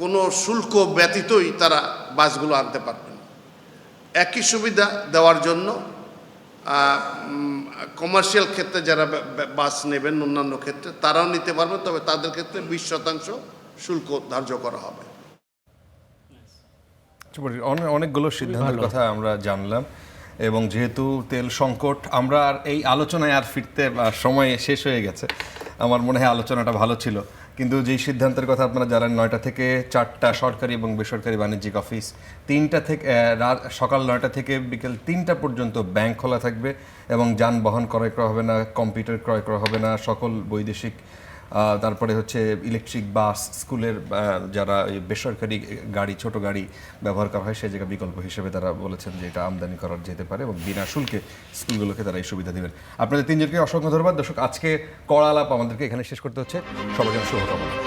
কোনো শুল্ক ব্যতীতই তারা বাসগুলো আনতে পারবেন। একই সুবিধা দেওয়ার জন্য কমার্শিয়াল ক্ষেত্রে যারা বাস নেবেন অন্যান্য ক্ষেত্রে তারাও নিতে পারবেন, তবে তাদের ক্ষেত্রে 20% শুল্ক ধার্য করা হবে। অনেকগুলো সিদ্ধান্তের কথা আমরা জানলাম, এবং যেহেতু তেল সংকট, আমরা আর এই আলোচনায় আর ফিরতে সময় শেষ হয়ে গেছে। আমার মনে হয় আলোচনাটা ভালো ছিল, কিন্তু যেই সিদ্ধান্তের কথা আপনারা জানেন, 9টা থেকে 4টা সরকারি এবং বেসরকারি বাণিজ্যিক অফিস, 3টা থেকে সকাল 9টা থেকে বিকেল 3টা পর্যন্ত ব্যাংক খোলা থাকবে, এবং যানবাহন ক্রয় করা হবে না, কম্পিউটার ক্রয় করা হবে না, সকল বৈদেশিক তারপরে হচ্ছে ইলেকট্রিক বাস, স্কুলের যারা বেসরকারি গাড়ি, ছোট গাড়ি ব্যবহার করা হয়, সেই জায়গায় বিকল্প হিসেবে তারা বলেছেন যে এটা আমদানি করা যেতে পারে এবং বিনা শুল্কে স্কুলগুলোকে তারা এই সুবিধা দেবেন। আপনাদের তিনজনকে অসংখ্য ধন্যবাদ। দর্শক, আজকে কড়া আলাপ আমাদেরকে এখানে শেষ করতে হচ্ছে। সবার জন্য শুভকামনা।